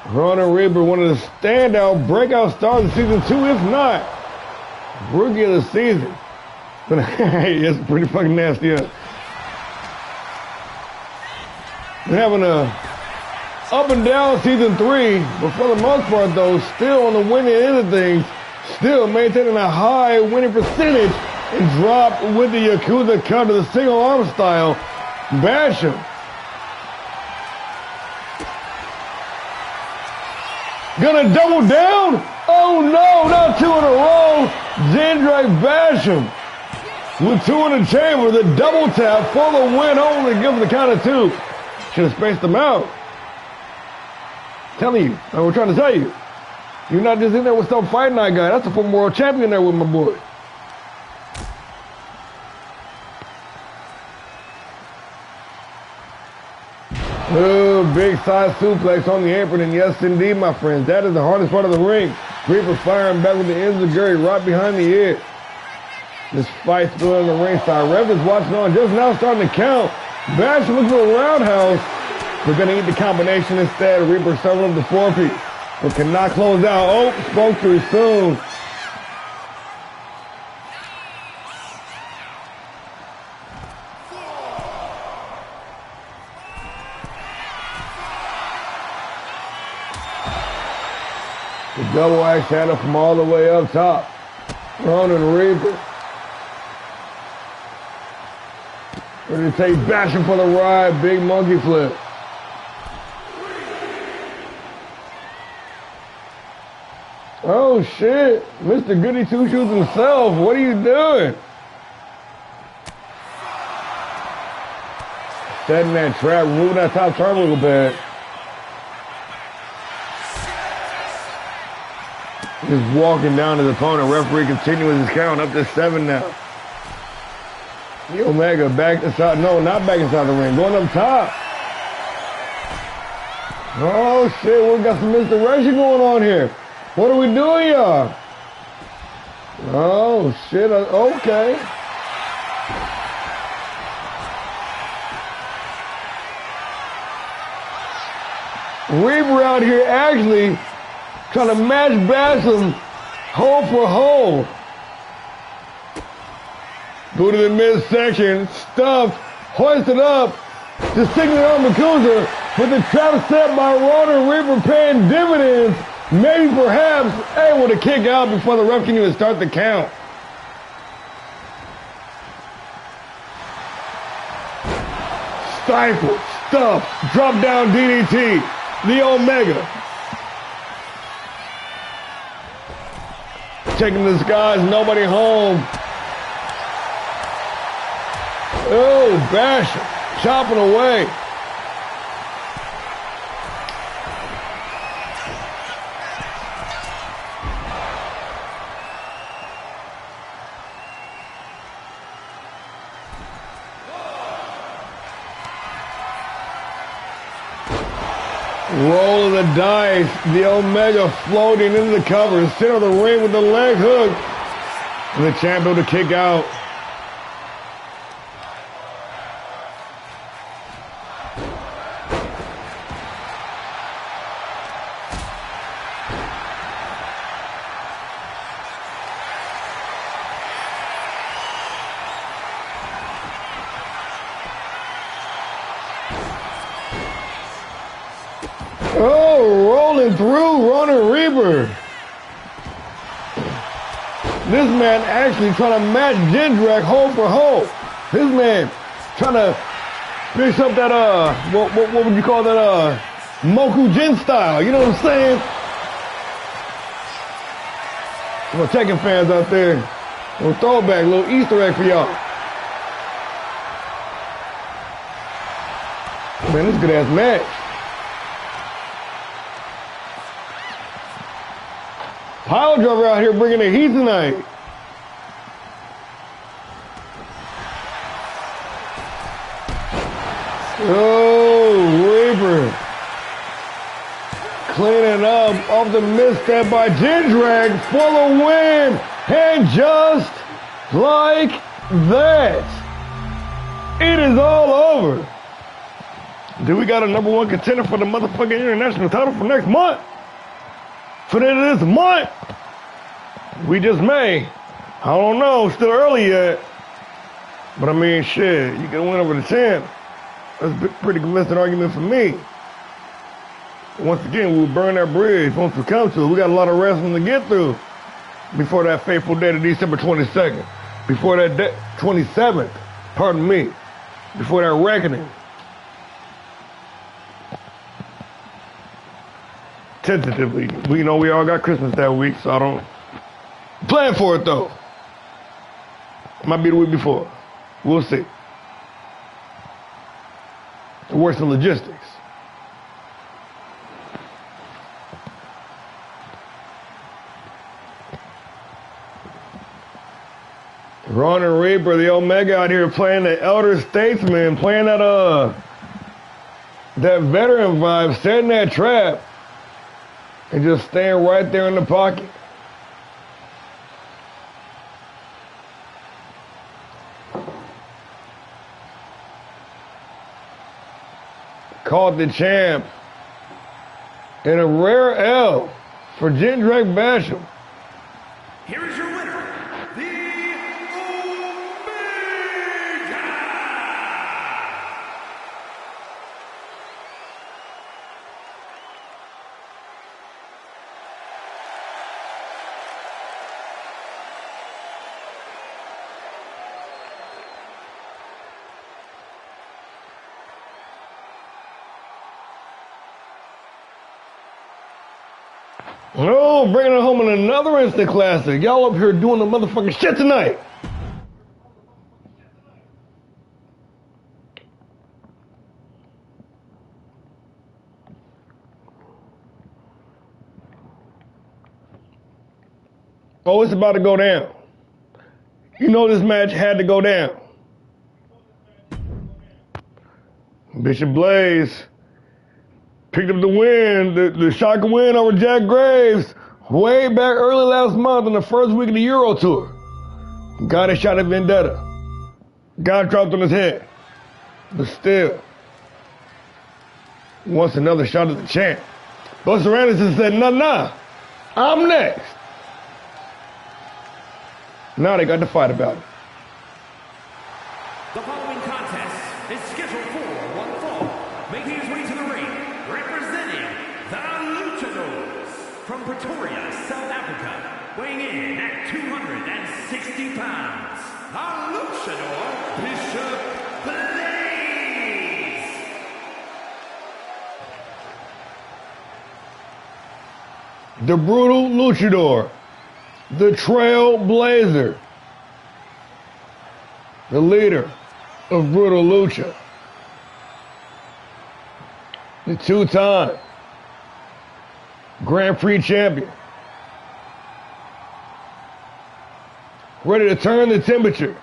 Ronin Reaper, one of the standout breakout stars of season 2, if not rookie of the season. But hey, it's pretty fucking nasty. Been having a up and down season 3, but for the most part though, still on the winning end of things, still maintaining a high winning percentage and dropped with the Yakuza cut to the single arm style. Basham. Gonna double down? Oh no, not 2 in a row. Jindrak Basham with 2 in the chamber, the double tap for the win only, give him the count of 2. Should have spaced them out. Telling you, we're trying to tell you. You're not just in there with some Fight Night guy. That's a former world champion there with my boy. Oh, big side suplex on the apron, and yes indeed, my friends, that is the hardest part of the ring. Reaper firing back with the enziguri right behind the ear. This fight still on the ringside. Ref is watching on, just now starting to count. Bash looks for a roundhouse. We're going to eat the combination instead. Reaper serving up the 4-piece, but cannot close out. Oh, spoke too soon. The double axe handle from all the way up top. Ronin Reaper. Ready to take Basham for the ride. Big monkey flip. Oh shit. Mr. Goody Two Shoes himself. What are you doing? Setting that trap. Moving that top turnbuckle pad. Just walking down his opponent. Referee continuing his count up to 7 now. The Omega back inside. No, not back inside the ring. Going up top. Oh shit, we got some misdirection going on here. What are we doing, y'all? Oh shit, okay. Reaper out here actually trying to match Basham hole for hole. Go to the midsection, stuffed, hoisted up, just sticking it on Makuza, but the trap set by Ronan Reaper paying dividends, maybe perhaps able to kick out before the ref can even start the count. Stifled, stuffed, drop down DDT, the Omega. Taking the skies, nobody home. Oh, Basham, chopping away. Roll of the dice, the Omega floating into the cover, center of the ring with the leg hook. And the champion to kick out. Oh, rolling through Ronan Reaper. This man actually trying to match Jindrak hole for hole. This man trying to fix up that, what would you call that, Moku Jin style. You know what I'm saying? Well, Tekken fans out there, a little throwback, a little Easter egg for y'all. Man, this is a good ass match. PileDriver out here bringing the heat tonight. Oh, Reaper. Cleaning up off the misstep by Jindrak for the win. And just like that, it is all over. Do we got a #1 contender for the motherfucking international title for next month? For the end of this month? We just may. I don't know, still early yet. But I mean, shit, you can win over the champ. That's a pretty convincing argument for me. Once again, we'll burn that bridge once we come to it. We got a lot of wrestling to get through before that fateful date of December 22nd. Before that 27th, pardon me. Before that reckoning. Tentatively. We know we all got Christmas that week, so I don't plan for it though. Might be the week before. We'll see. It works in logistics. Ronan Reaper, the Omega out here playing the elder statesman, playing that veteran vibe, setting that trap. And just staying right there in the pocket. Caught the champ. And a rare L for Jindrak Basham. Here is your winner, the Omega! Oh, bringing it home in another instant classic. Y'all up here doing the motherfucking shit tonight. Oh, it's about to go down. You know this match had to go down. Bishop Blaze Picked up the win, the shocking win over Jack Graves way back early last month on the first week of the Euro Tour. Got a shot at Vendetta. Got dropped on his head. But still, wants another shot at the champ. Buster Anderson said, nah, I'm next. Now they got to fight about it. The following contest is scheduled for one fall. Making his way to the ring, representing the Luchadors from Pretoria, South Africa, weighing in at 260 pounds, the Luchador Bishop Blaze. The brutal luchador, the trailblazer, the leader of Brutal Lucha, the two-time Grand Prix champion, ready to turn the temperature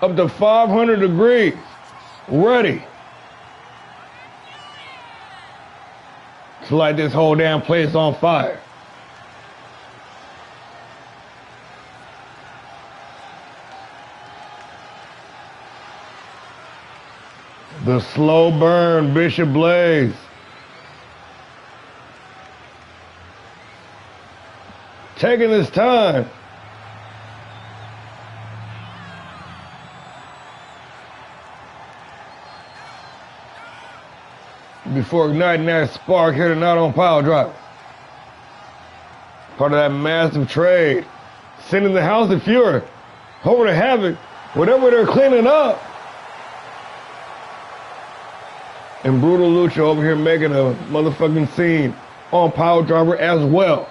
up to 500 degrees, ready to light this whole damn place on fire. The slow burn Bishop Blaze. Taking his time. Before igniting that spark here tonight on PileDriver. Part of that massive trade. Sending the House of Fury over to Havoc, whatever they're cleaning up. And Brutal Lucha over here making a motherfucking scene on PileDriver as well.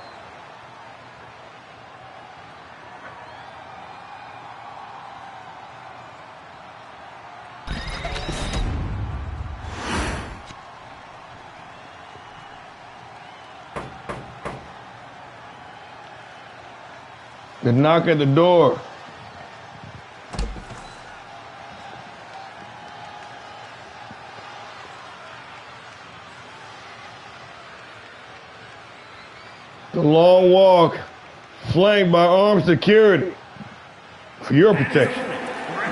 The knock at the door. The long walk, flanked by armed security for your protection,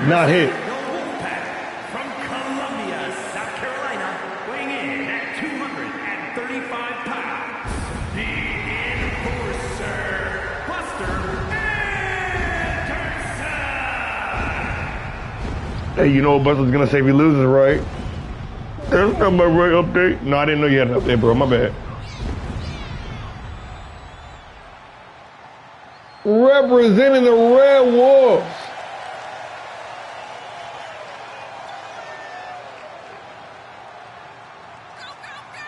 not his. From Columbia, South Carolina, weighing in at 235 pounds, the Enforcer, Buster Anderson. Hey, you know what Buster's gonna say if he loses, right? That's not my right update. No, I didn't know you had an update, bro. My bad. Representing the Red Wolves,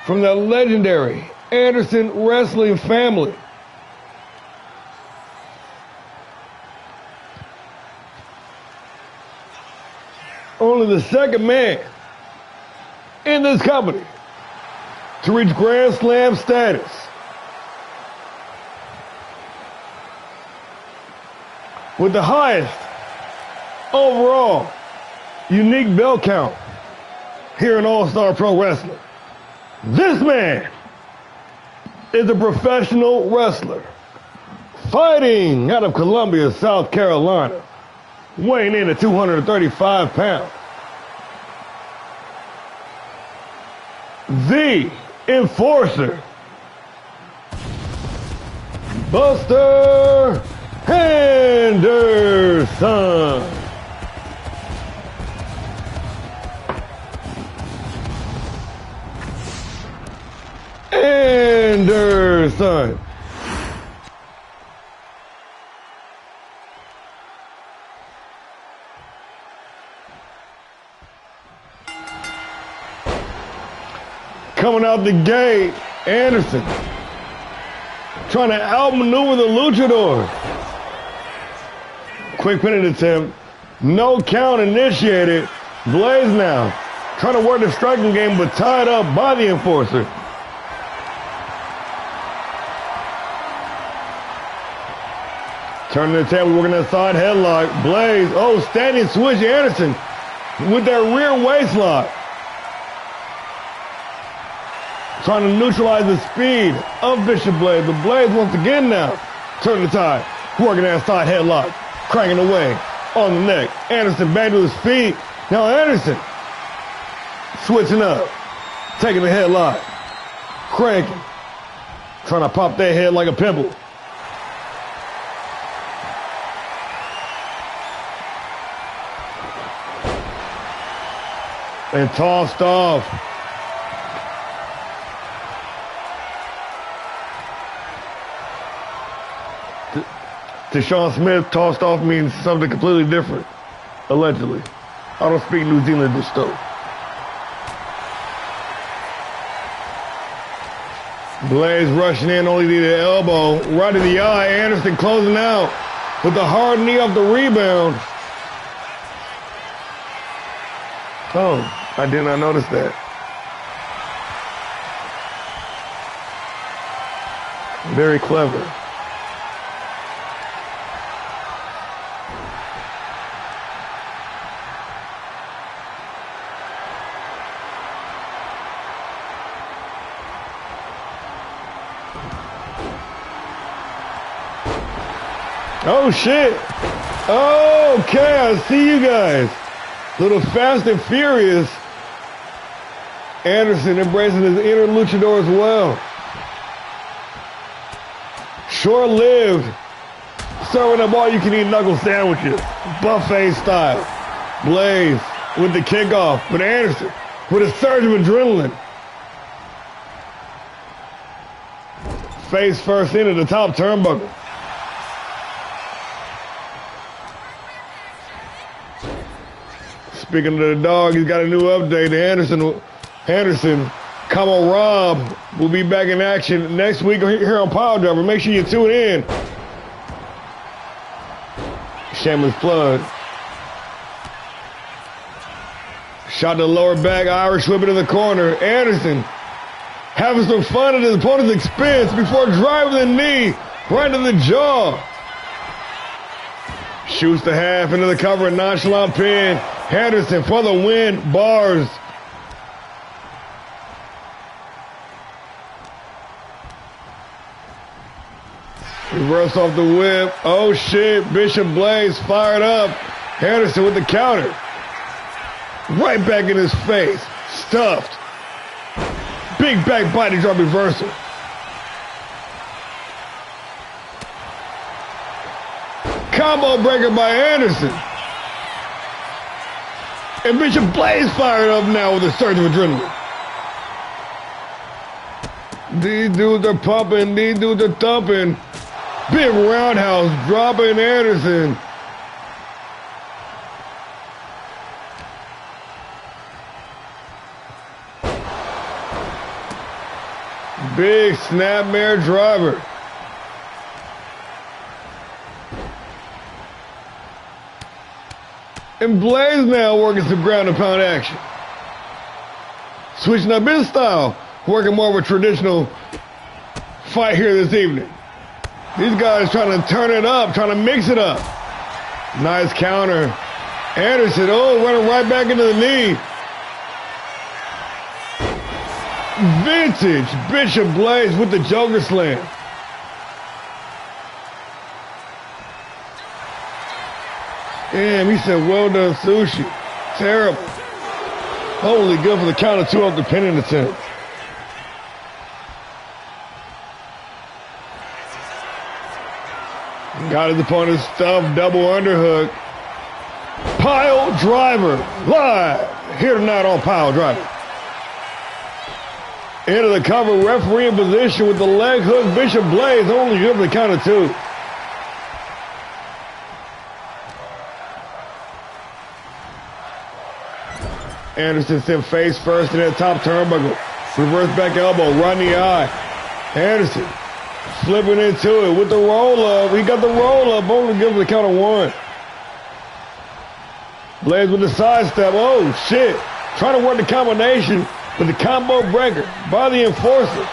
from the legendary Anderson wrestling family, only the second man in this company to reach Grand Slam status. With the highest overall unique belt count here in All-Star Pro Wrestling. This man is a professional wrestler fighting out of Columbia, South Carolina, weighing in at 235 pounds. The Enforcer, Buster Anderson. Anderson. Coming out the gate, Anderson trying to outmaneuver the Luchadors. Quick pinning attempt. No count initiated. Blaze now trying to work the striking game, but tied up by the Enforcer. Turning the table, working that side headlock. Blaze, oh, standing switch. Anderson with that rear waist lock. trying to neutralize the speed of Bishop Blaze. The Blaze once again now turn the tide, working that side headlock, cranking away on the neck. Anderson back to his feet. Now Anderson switching up, taking the headlock, cranking, trying to pop that head like a pimple. And tossed off. To Sean Smith, tossed off means something completely different, allegedly. I don't speak New Zealandish though. Blaze rushing in, only needed an elbow. Right to the eye, Anderson closing out with the hard knee off the rebound. Oh, I did not notice that. Very clever. Oh shit. Okay, I see you guys. Little Fast and Furious. Anderson embracing his inner luchador as well. Short-lived. Serving up all you can eat knuckle sandwiches. Buffet style. Blaze with the kickoff. But Anderson with a surge of adrenaline. Face first into the top turnbuckle. Speaking of the dog, he's got a new update. Anderson, Kamo Rob will be back in action next week here on PileDriver. Make sure you tune in. Shameless plug. Shot to the lower back, Irish whip it in the corner. Anderson having some fun at his opponent's expense before driving the knee right to the jaw. Shoots the half into the cover, nonchalant pin. Anderson for the win, bars. Reverse off the whip. Oh shit, Bishop Blaze fired up. Anderson with the counter. Right back in his face. Stuffed. Big back body drop reversal. Combo breaker by Anderson. And Bishop Blaze fired up now with a surge of adrenaline. These dudes are pumping. These dudes are thumping. Big roundhouse dropping Anderson. Big snapmare driver. And Blaze now working some ground and pound action. Switching up his style, working more of a traditional fight here this evening. These guys trying to turn it up, trying to mix it up. Nice counter. Anderson, running right back into the knee. Vintage Bishop Blaze with the Joker Slam. Damn, he said, well done, sushi. Terrible. Holy good for the count of two off the pinning attempt. Got his opponent stuffed, double underhook. PileDriver, live here tonight on PileDriver. Into the cover, referee in position with the leg hook. Bishop Blaze only good for the count of two. Anderson sent face first in that top turnbuckle. Reverse back elbow, right in the eye. Anderson flipping into it with the roll-up. He got the roll-up, only good for the count of one. Blaze with the sidestep. Oh, shit. Trying to work the combination with the combo breaker by the enforcer.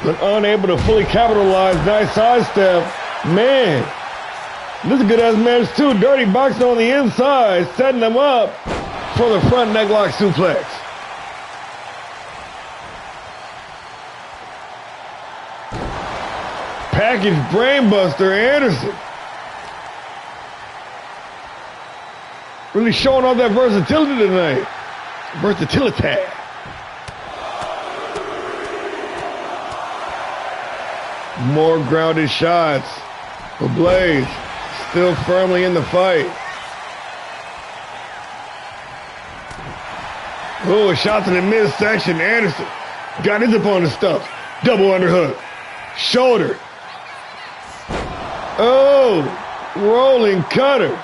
But unable to fully capitalize. Nice sidestep. Man, this is a good-ass match, too. Dirty boxing on the inside, setting them up for the front necklock suplex. package brainbuster Anderson. Really showing off that versatility tonight. Versatility. More grounded shots. But Blaze still firmly in the fight. Oh, a shot to the midsection. Anderson got his opponent stuffed. Double underhook. Shoulder. Oh, rolling cutter.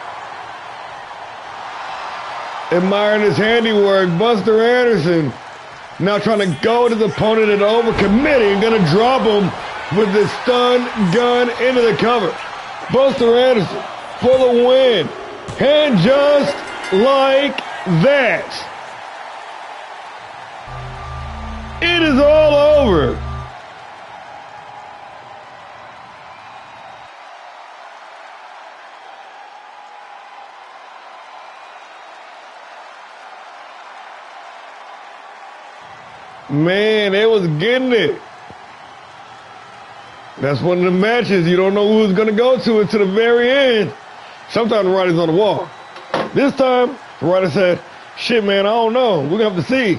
Admiring his handiwork, Buster Anderson now trying to go to the opponent and overcommitting, gonna drop him with the stun gun into the cover. Buster Anderson for the win. And just like that, it is all over. Man, they was getting it. That's one of the matches you don't know who's going to go to until the very end. Sometimes the writing's on the wall. This time, the writer said, shit, man, I don't know. We're going to have to see.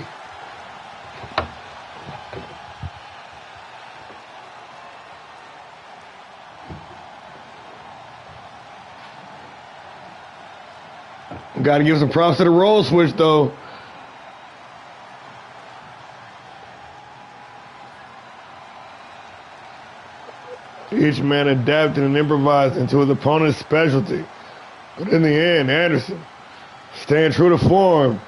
Got to give some props to the role switch, though. Each man adapted and improvised into his opponent's specialty. But in the end, Anderson staying true to form.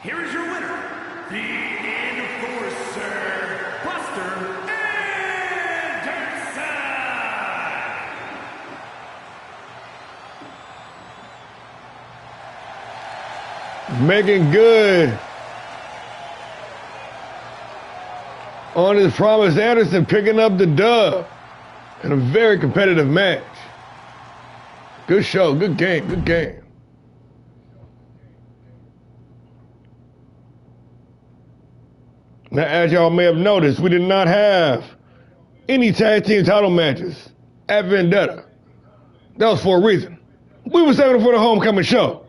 Here is your winner, the Enforcer, Buster Anderson. Making good on his promise. Anderson picking up the dub in a very competitive match. Good show, good game, good game. Now, as y'all may have noticed, we did not have any tag team title matches at Vendetta. That was for a reason. We were saving it for the homecoming show.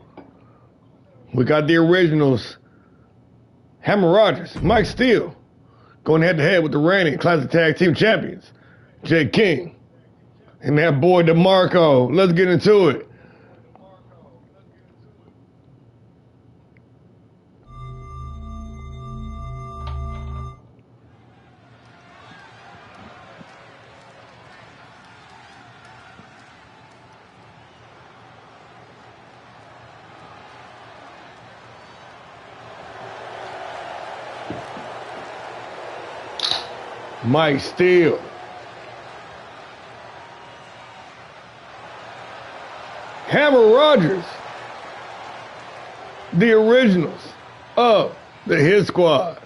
We got the originals, Hammer Rogers, Mike Steele, going head-to-head with the reigning Classic Tag Team Champions, Jay King, and that boy DeMarco. Let's get into it. Mike Steele. Hammer Rogers. The originals of the Hit Squad.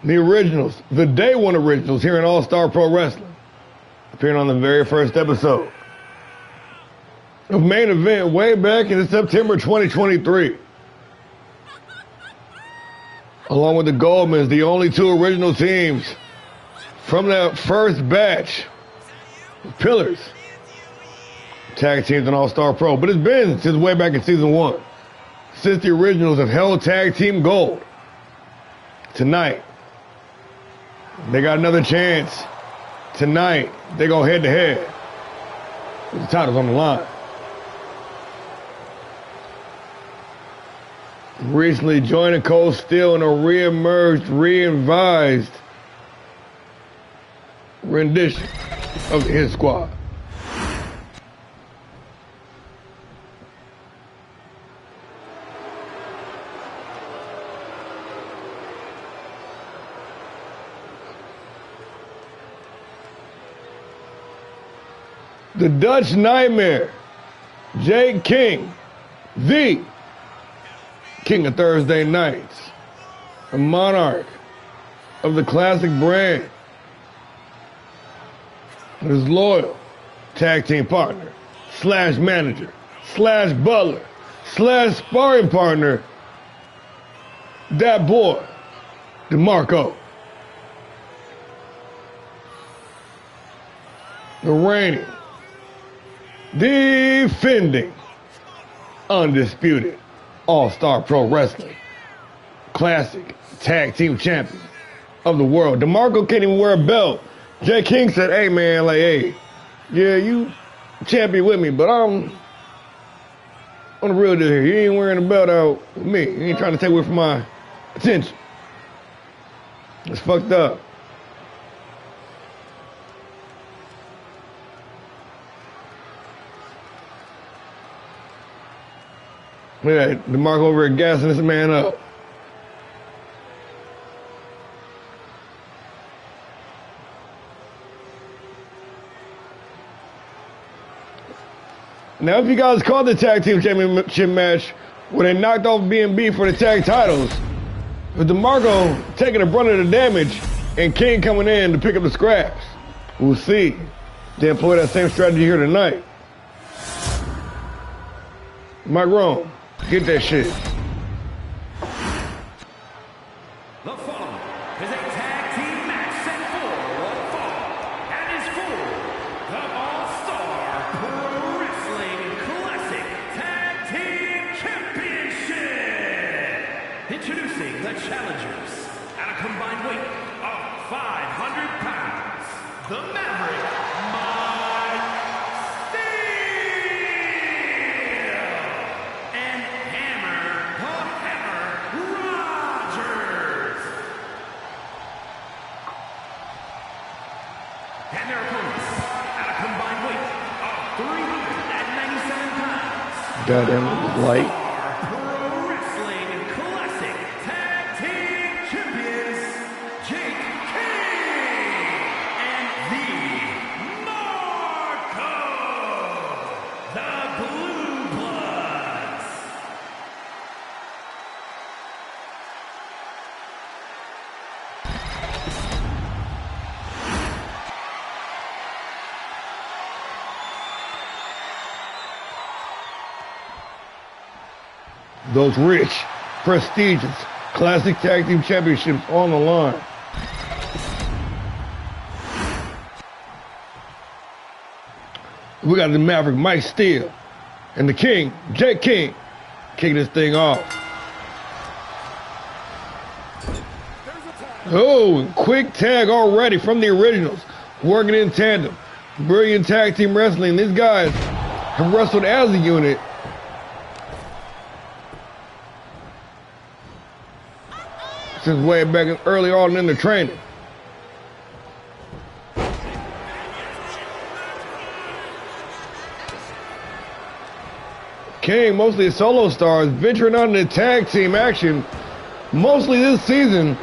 The originals, the day one originals here in All-Star Pro Wrestling. Appearing on the very first episode of Main Event way back in September 2023. Along with the Goldmans, the only two original teams from that first batch of Pillars tag teams in All-Star Pro. But it's been since way back in season 1, since the originals have held tag team gold. Tonight, they got another chance. Tonight, they go head to head. The title's on the line. Recently joined Cold Steel in a re-emerged, re-advised rendition of the Hit Squad. The Dutch Nightmare, Jake King, the King of Thursday Nights, a monarch of the classic brand, his loyal tag team partner, slash manager, slash butler, slash sparring partner, that boy, DeMarco. The reigning, defending, undisputed All-Star Pro Wrestling classic tag team champion of the world. DeMarco can't even wear a belt. Jay King said, hey man, like, hey, yeah, you champion with me, but I'm on the real deal here. You ain't wearing a belt out with me. You ain't trying to take away from my attention. It's fucked up. Look at that, DeMarco over here gassing this man up. Now, if you guys caught the tag team championship match where they knocked off B&B for the tag titles, with DeMarco taking the brunt of the damage and King coming in to pick up the scraps, we'll see. They employ that same strategy here tonight. Mike Rome, get that shit. The following is a tag team match set for one fall and is for the All-Star Pro Wrestling Classic Tag Team Championship. Introducing the challengers at a combined weight of 500 pounds, the Maverick Mike Steel and Hammer Rogers. And their opponents at a combined weight of 397 pounds. Goddamn light. Pro Wrestling Classic Tag Team Champions, Jake King and the Marco, the Blue Bloods. Those rich, prestigious, classic tag team championships on the line. We got the Maverick Mike Steel and the King, Jake King, kicking this thing off. Oh, quick tag already from the originals, working in tandem. Brilliant tag team wrestling. These guys have wrestled as a unit. Since way back early on in the training. King, mostly solo stars, venturing out into tag team action, mostly this season,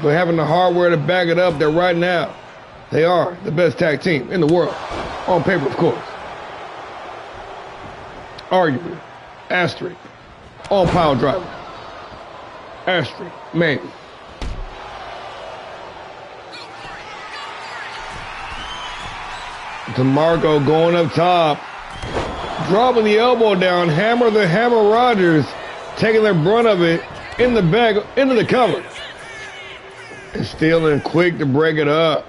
but having the hardware to back it up that right now, they are the best tag team in the world. On paper, of course. Arguably. Asterisk. On PileDriver. Asterisk, maybe. DeMarco going up top, dropping the elbow down, hammer the Hammer Rogers, taking the brunt of it in the back, into the cover. And stealing quick to break it up.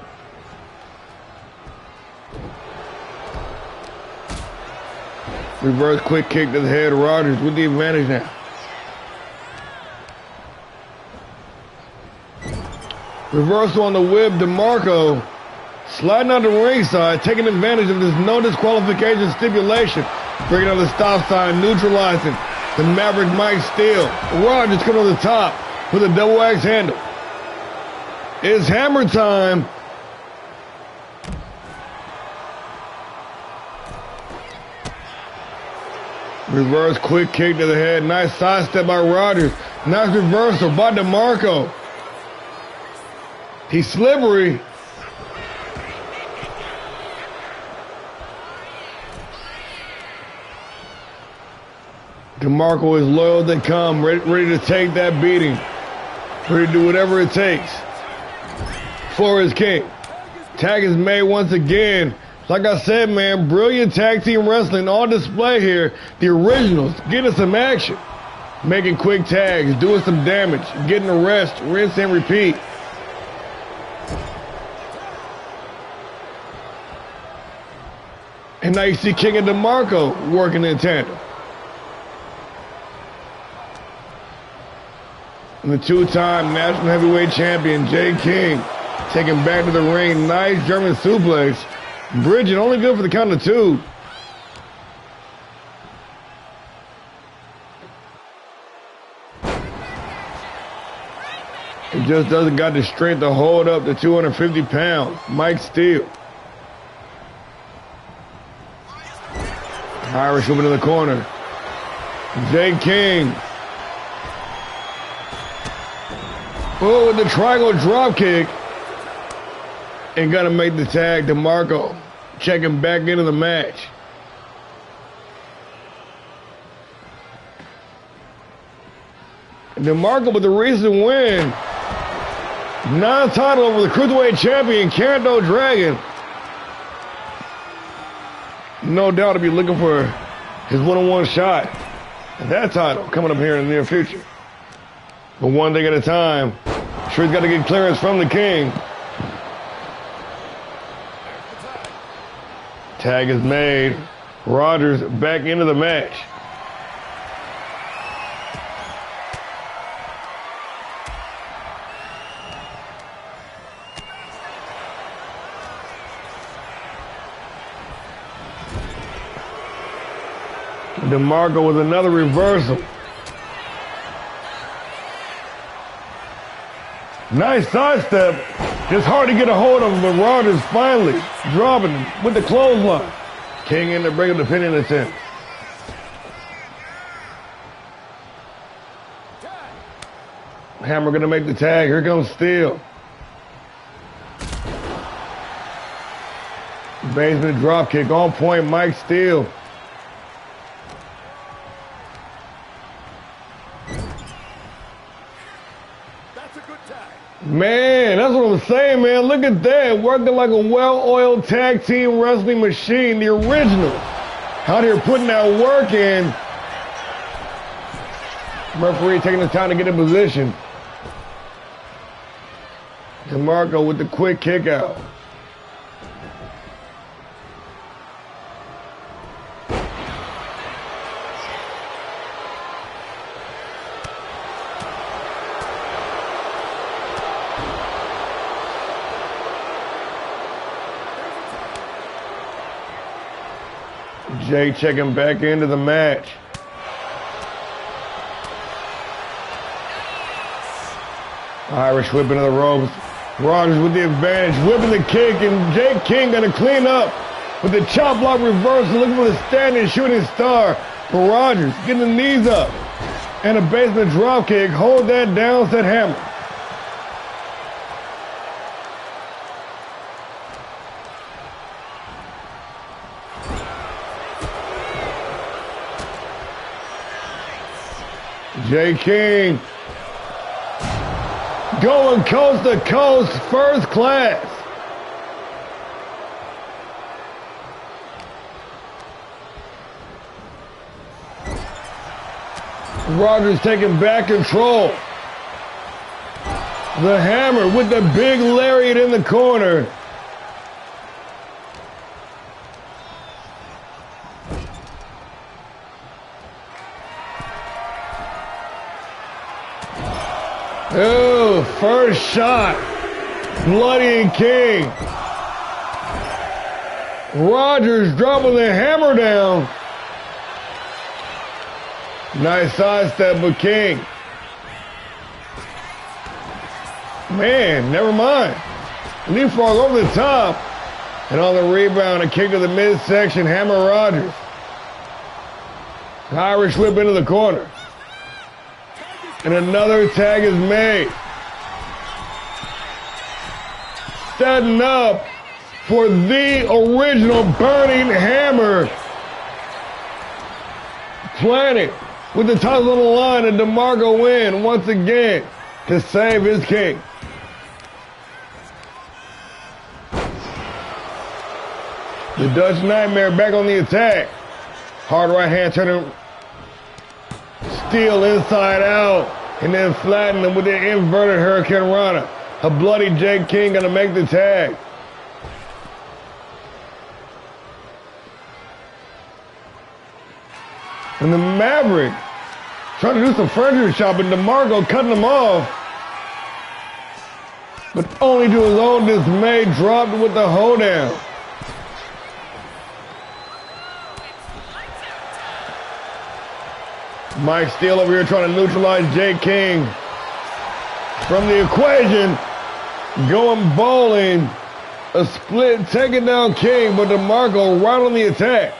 Reverse quick kick to the head, Rogers with the advantage now. Reversal on the whip, DeMarco sliding out the ringside, taking advantage of this no disqualification stipulation, bringing up the stop sign, neutralizing the Maverick Mike Steel. Rogers coming on the top with a double axe handle. It's hammer time. Reverse quick kick to the head. Nice sidestep by Rogers. Nice reversal by DeMarco. He's slippery. DeMarco is loyal as they come, ready to take that beating. Ready to do whatever it takes for his king. Tag is made once again. Like I said, man, brilliant tag team wrestling on display here. The originals getting some action. Making quick tags, doing some damage, getting a rest, rinse and repeat. And now you see King and DeMarco working in tandem. And the two-time national heavyweight champion, Jay King, taking back to the ring. Nice German suplex. Bridget only good for the count of two. He just doesn't got the strength to hold up the 250 pounds. Mike Steele. Irish moving in the corner. Jay King. Oh, with the triangle drop kick. And gonna make the tag. DeMarco checking back into the match. DeMarco with the recent win. Non-title over the Cruiserweight champion, Canto Dragon. No doubt to be looking for his one-on-one shot at that title coming up here in the near future. But one thing at a time. Sure, he's got to get clearance from the King. Tag is made. Rogers back into the match. DeMarco with another reversal. Nice sidestep. It's hard to get a hold of him, but Rogers finally dropping him with the clothesline. King in to bring up the pinning attempt. Hammer gonna make the tag. Here comes Steele. Basement drop kick on point. Mike Steele. Man, that's what I'm saying, man. Look at that. Working like a well-oiled tag team wrestling machine. The original. Out here putting that work in. Referee taking the time to get in position. DeMarco with the quick kick out. Jay checking back into the match. Irish whip into the ropes. Rogers with the advantage, whipping the kick, and Jay King gonna clean up with the chop block reversal, looking for the standing shooting star for Rogers, getting the knees up, and a basement drop kick. Hold that down, said Hammer. Jay King going coast to coast, first class. Rogers taking back control. The Hammer with the big lariat in the corner. Oh, first shot. Bloody King. Rogers dropping the Hammer down. Nice sidestep with King. Man, never mind. Leapfrog over the top. And on the rebound, a kick to the midsection. Hammer Rogers. Irish whip into the corner. And another tag is made. Setting up for the original Burning Hammer. Planet with the title on the line, and DeMarco win once again to save his king. The Dutch Nightmare back on the attack. Hard right hand turning steel inside out, and then flatten him with the inverted Hurricane Rana. A bloody Jake King gonna make the tag. And the Maverick trying to do some furniture shopping. DeMarco cutting him off. But only to his own dismay, dropped with the hoedown. Mike Steele over here trying to neutralize Jake King from the equation. Going bowling. A split, taking down King, but DeMarco right on the attack.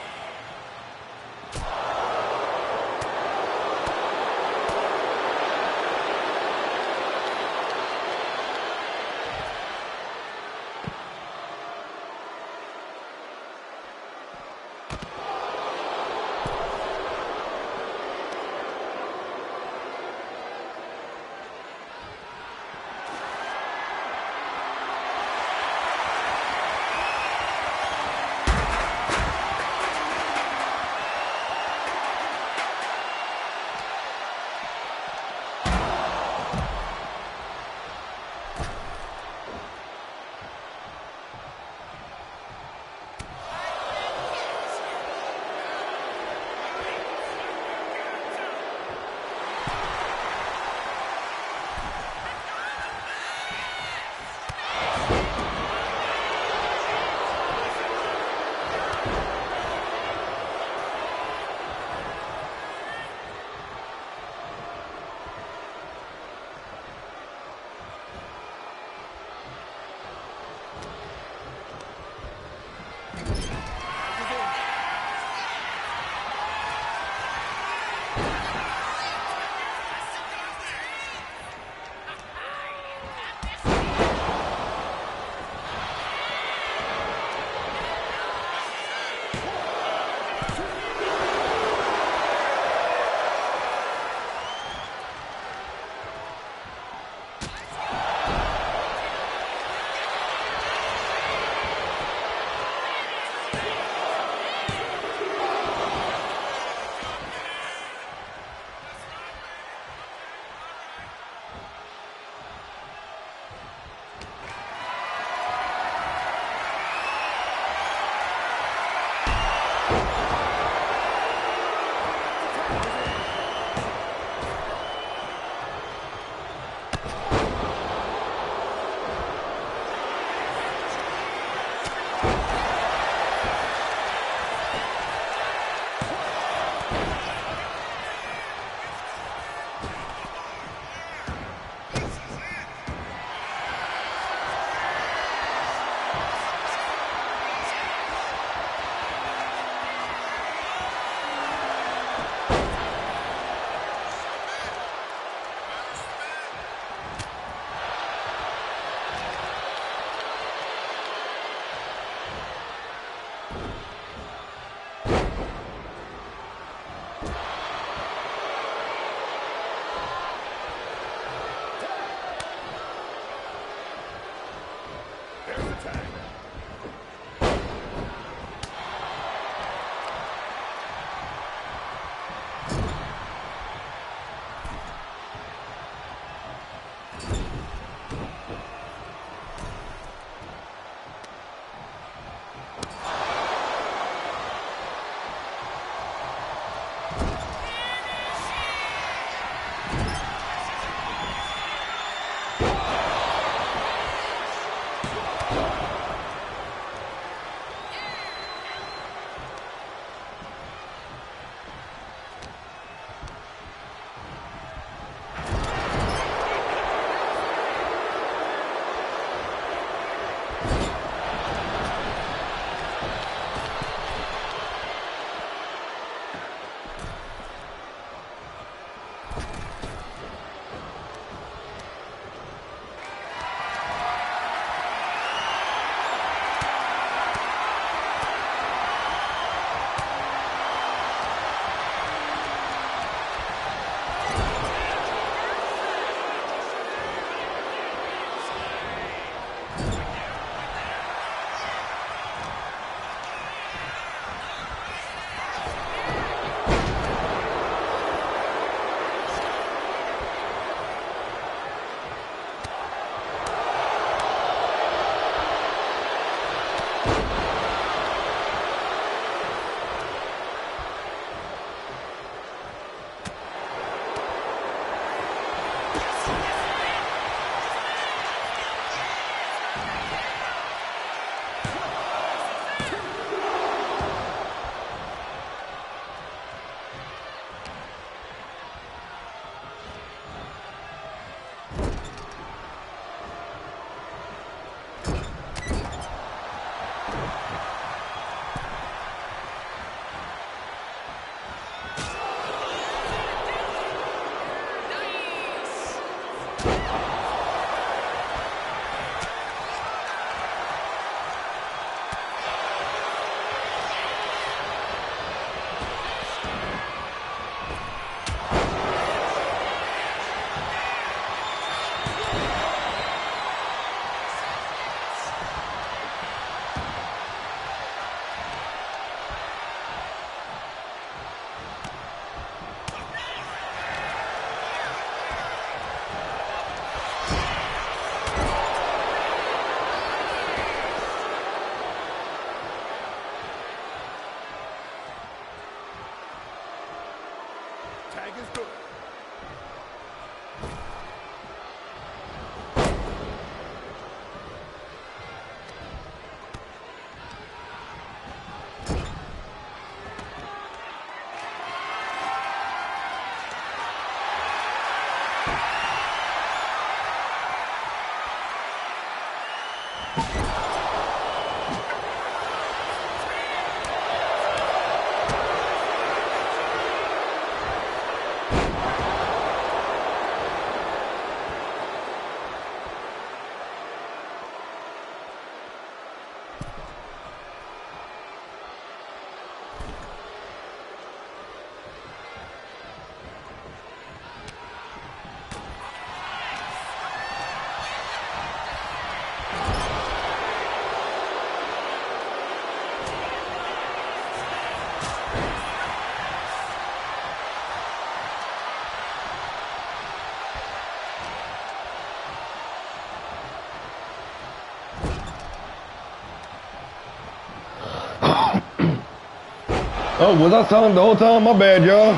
Oh, was I telling the whole time? My bad, y'all.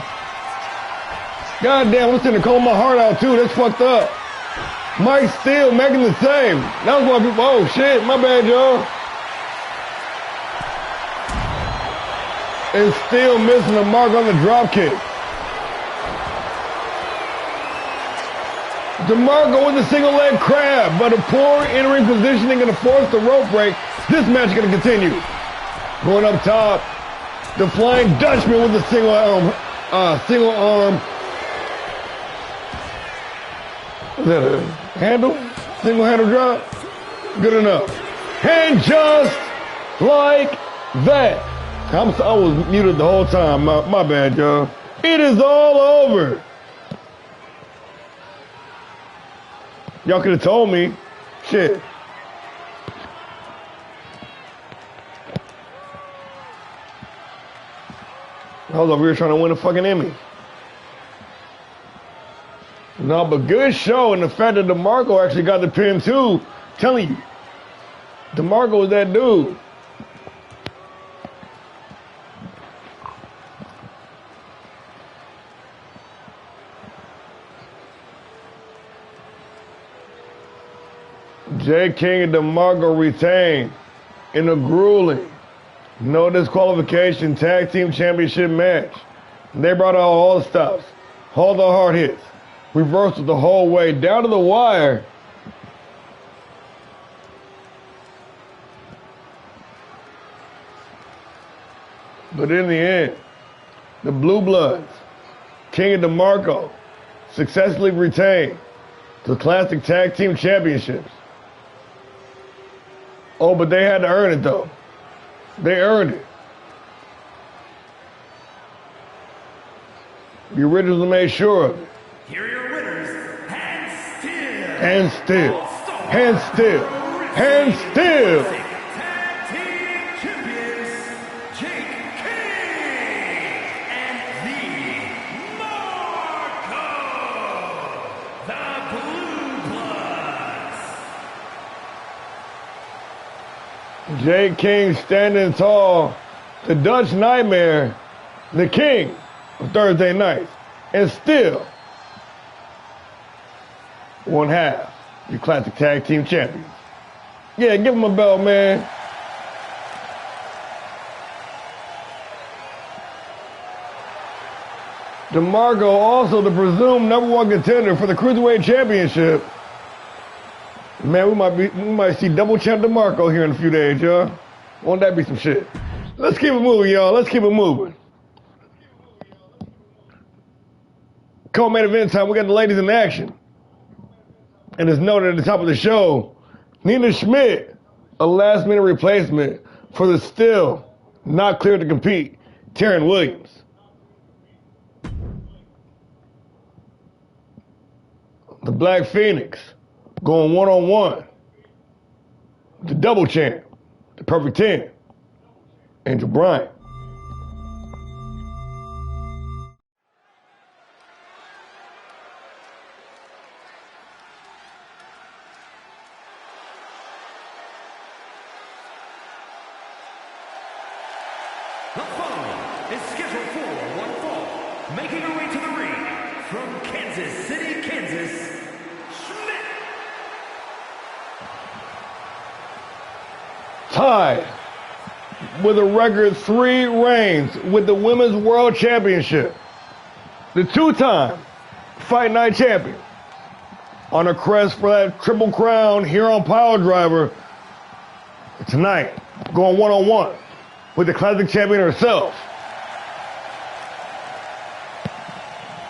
God damn, I'm sitting there calling my heart out too. That's fucked up. Mike Steele making the save. That was my people. Oh shit, my bad, y'all. And still missing the mark on the drop kick. DeMarco with a single leg crab, but a poor in-ring positioning and a force the rope break. This match is going to continue. Going up top, the Flying Dutchman with a single arm. Is that a handle? Single handle drop? Good enough. And just like that. I was muted the whole time. My bad, y'all. It is all over. Y'all could have told me. Shit. I was over here trying to win a fucking Emmy. No, but good show, and the fact that DeMarco actually got the pin too. Telling you, DeMarco was that dude. Jay King and DeMarco retain in a grueling, no disqualification tag team championship match. They brought out all the stops, all the hard hits, reversed it the whole way down to the wire. But in the end, the Blue Bloods, King and DeMarco, successfully retained the Classic Tag Team Championships. Oh, but they had to earn it, though. They earned it. The originals made sure of it. Here are your winners, and still, and still, and still. Tag Team Champions, Jake King and the Marco, the Blue Bloods. Jay King standing tall, the Dutch Nightmare, the king of Thursday nights, and still one half your Classic Tag Team Champions. Yeah, give him a belt, man. DeMarco also the presumed #1 contender for the Cruiserweight Championship. Man, we might see double champ DeMarco here in a few days, y'all. Won't that be some shit? Let's keep it moving, y'all. Let's keep it moving. Co-main event time. We got the ladies in action. And as noted at the top of the show, Nina Schmidt, a last-minute replacement for the still not cleared to compete, Taryn Williams. The Black Phoenix going one-on-one. The double champ, the Perfect 10, Angel Bryant. The following is scheduled for one fall, making her way to the ring from Kansas City, Kansas, Schmidt. Tied with a record 3 reigns with the Women's World Championship. The 2-time Fight Night champion on a crest for that Triple Crown here on PileDriver. Tonight, going one-on-one with the Classic Champion herself.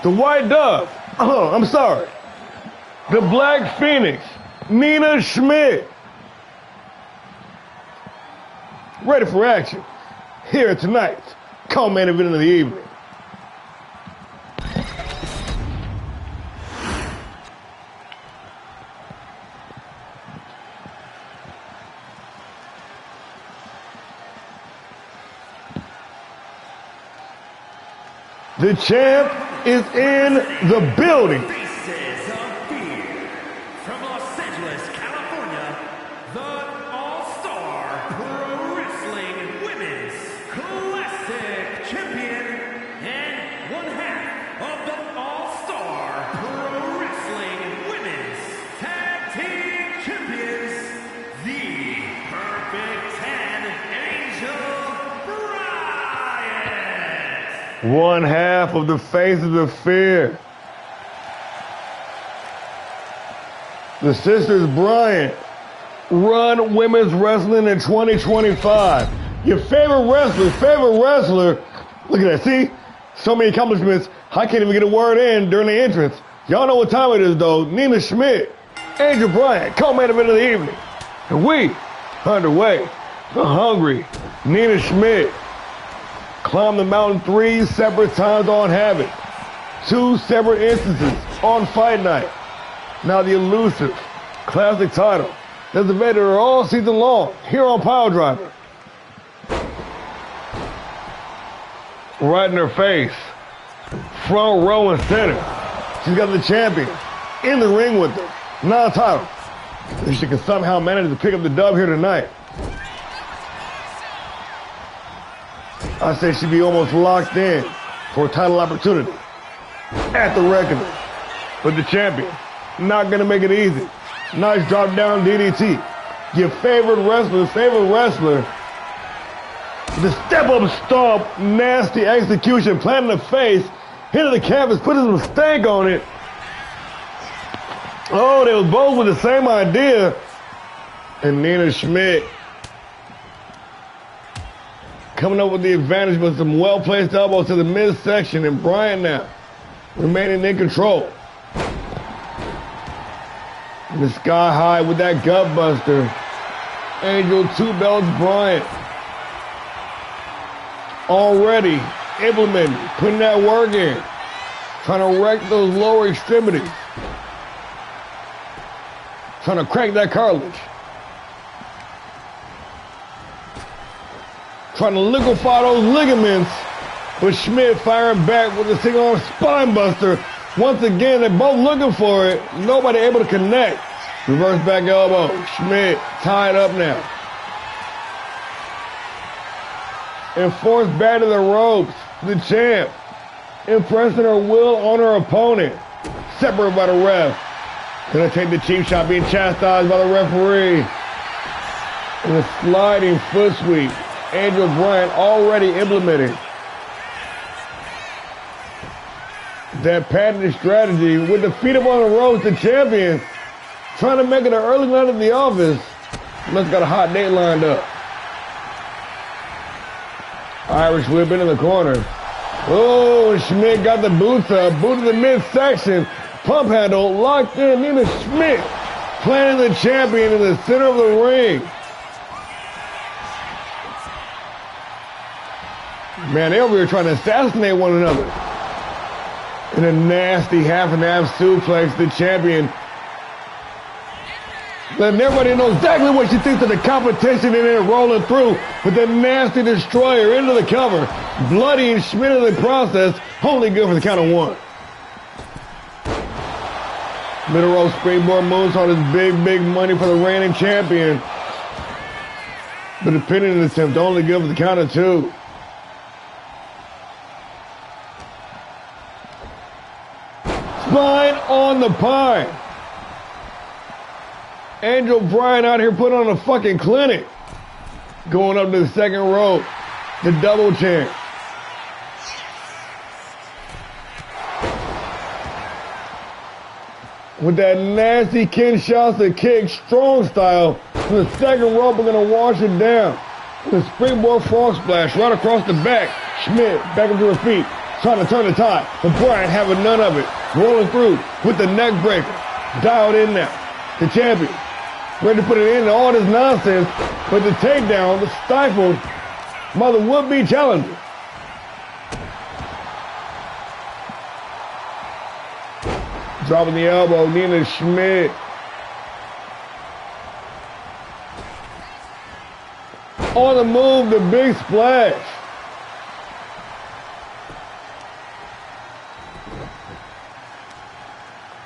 The White Dove, the Black Phoenix, Nina Schmidt. Ready for action here tonight, co-main event of the evening. The champ is in the building. Faces of Fear. From Los Angeles, California, the All-Star Pro Wrestling Women's Classic Champions. One half of the Faces of Fear. The sisters Bryant run women's wrestling in 2025. Your favorite wrestler. Look at that, see? So many accomplishments, I can't even get a word in during the entrance. Y'all know what time it is, though. Nina Schmidt, Angel Bryant, co-main event of the evening. And we, underway, the hungry Nina Schmidt. Climbed the mountain 3 separate times on Havoc. 2 separate instances on Fight Night. Now the elusive classic title that's evaded her all season long here on PileDriver. Right in her face, front row and center. She's got the champion in the ring with her, non-title. If she can somehow manage to pick up the dub here tonight, I say she'd be almost locked in for a title opportunity at the reckoning. But the champion, not gonna make it easy. Nice drop down DDT. Your favorite wrestler. The step up stomp, nasty execution, planting the face, hitting the canvas, putting some stank on it. Oh, they was both with the same idea. And Nina Schmidt coming up with the advantage with some well-placed elbows to the midsection, and Bryant now remaining in control. The sky high with that gut buster. Angel 2 belts Bryant. Already implementing, putting that work in. Trying to wreck those lower extremities. Trying to crack that cartilage. Trying to liquefy those ligaments. But Schmidt firing back with a single arm spine buster. Once again, they're both looking for it. Nobody able to connect. Reverse back elbow. Schmidt tied up now. And forced back to the ropes. The champ impressing her will on her opponent. Separated by the ref. Gonna take the cheap shot, being chastised by the referee. And a sliding foot sweep. Angel Bryant already implemented that patented strategy with the feet up on the ropes. The champion trying to make it an early night at the office. Must got a hot date lined up. Irish whip into the corner. Oh, Schmidt got the boots up. Boot to the midsection. Pump handle locked in. Nina Schmidt planting the champion in the center of the ring. Man, they over here trying to assassinate one another. In a nasty half and half suplex, the champion letting everybody know exactly what she thinks of the competition and then rolling through with the nasty destroyer into the cover. Bloody Schmidt in the process, only good for the count of 1. Middle row springboard moonsault is big money for the reigning champion. But the pinning attempt only good for the count of 2. Spine on the pine. Angel Bryant out here putting on a fucking clinic. Going up to the second rope. The double champ. With that nasty Kinshasa kick, strong style. To the second rope, we're going to wash it down. The springboard frog splash right across the back. Schmidt back up to her feet. Trying to turn the tide. But Bryant having none of it. Rolling through with the neck breaker. Dialed in now. The champion. Ready to put it in all this nonsense, but the takedown was stifled by the would-be challenger. Dropping the elbow, Nina Schmidt. On the move, the big splash.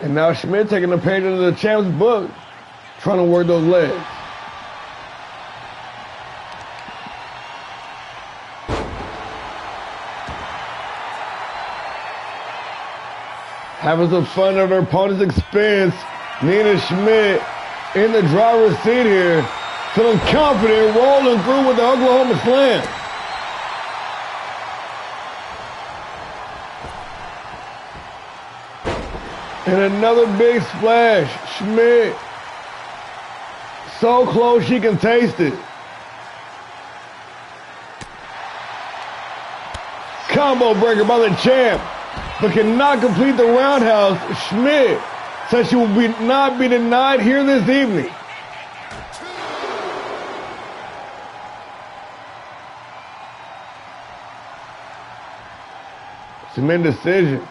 And now Schmidt taking the page into the champ's book. Trying to work those legs. Having some fun at her opponent's expense. Nina Schmidt in the driver's seat here. Feeling confident, rolling through with the Oklahoma Slam. And another big splash. Schmidt. So close she can taste it. Combo breaker by the champ, but cannot complete the roundhouse. Schmidt says she will not be denied here this evening. Cement decision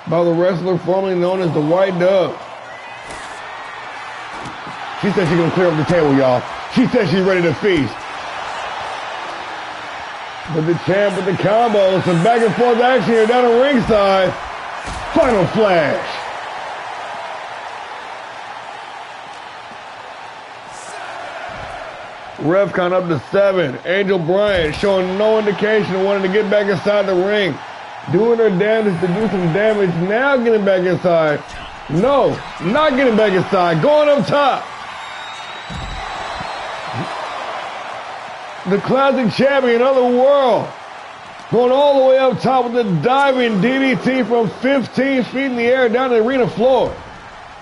by the wrestler formerly known as the White Dove. She said she's gonna clear up the table, y'all. She said she's ready to feast. But the champ with the combo, some back and forth action here down the ringside. Final flash. Ref count up to 7. Angel Bryant showing no indication of wanting to get back inside the ring. Doing her damnedest to do some damage. Now getting back inside. No, not getting back inside. Going up top. The classic champion of the world. Going all the way up top with the diving DDT from 15 feet in the air down the arena floor.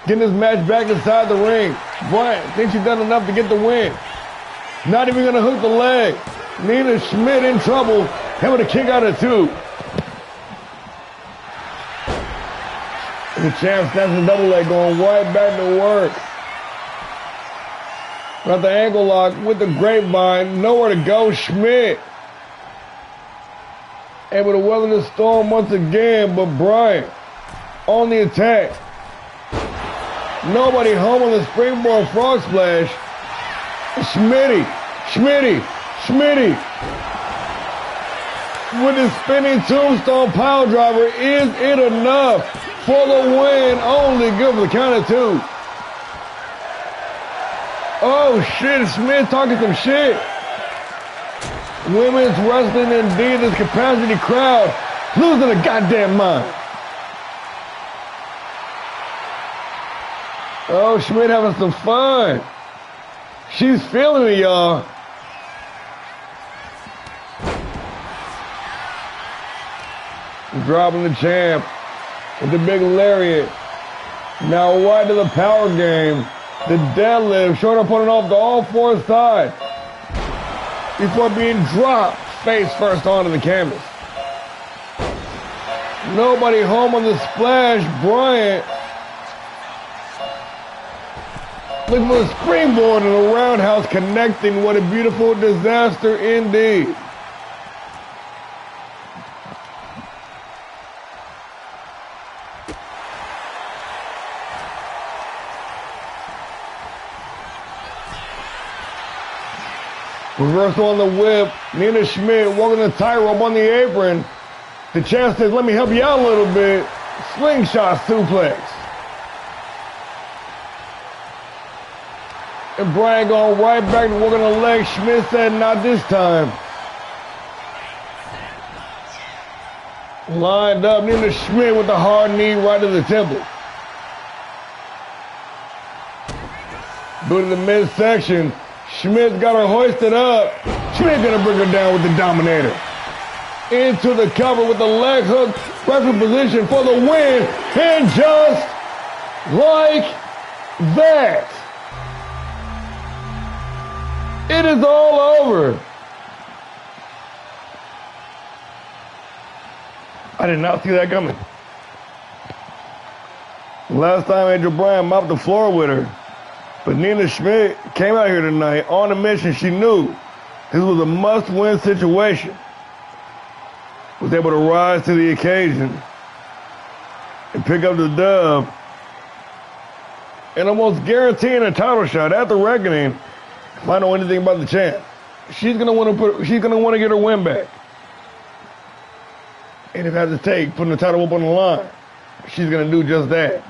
Getting this match back inside the ring. Bryant thinks she's done enough to get the win. Not even going to hook the leg. Nina Schmidt in trouble. Having to kick out of 2. The champ snaps the double leg, going right back to work. Got the ankle lock with the grapevine. Nowhere to go. Schmidt able to weather the storm once again, but Bryant on the attack. Nobody home on the springboard frog splash. Schmitty with his spinning tombstone pile driver. Is it enough for the win? Only good for the count of 2. Oh shit, Smith talking some shit. Women's wrestling indeed, this capacity crowd losing their goddamn mind. Oh, Schmidt having some fun. She's feeling it, y'all. Dropping the champ with the big lariat. Now wide to the power game. The deadlift, short opponent off to all 4 sides before being dropped face first onto the canvas. Nobody home on the splash. Bryant looking for the springboard and the roundhouse connecting. What a beautiful disaster indeed. Reversal on the whip. Nina Schmidt walking the tightrope on the apron. The champ says, let me help you out a little bit. Slingshot suplex. And Brian going right back to working the leg. Schmidt said, not this time. Lined up. Nina Schmidt with the hard knee right to the temple. Boot to the midsection. Schmidt's got her hoisted up. Schmidt gonna bring her down with the Dominator. Into the cover with the leg hook. Perfect position for the win. And just like that, it is all over. I did not see that coming. Last time Angel Bryan mopped the floor with her. But Nina Schmidt came out here tonight on a mission. She knew this was a must-win situation. Was able to rise to the occasion and pick up the dub. And almost guaranteeing a title shot at the Reckoning. If I know anything about the champ, she's gonna want to get her win back. And if it has to take putting the title up on the line, she's gonna do just that.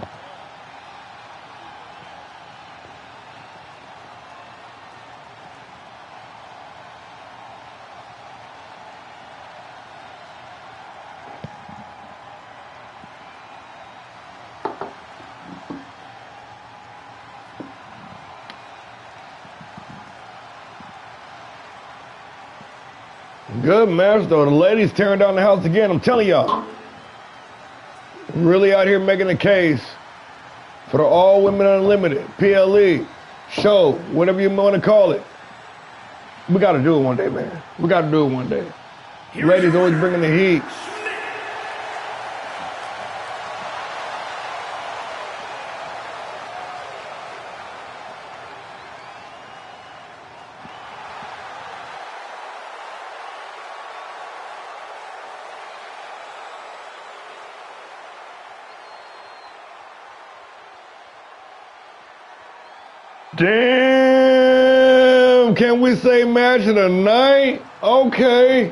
Good match, though. The ladies tearing down the house again. I'm telling y'all. Really out here making a case for the All Women Unlimited, PLE, show, whatever you want to call it. We got to do it one day, man. We got to do it one day. Ladies always bringing the heat. Damn, can we say match of the night? Okay,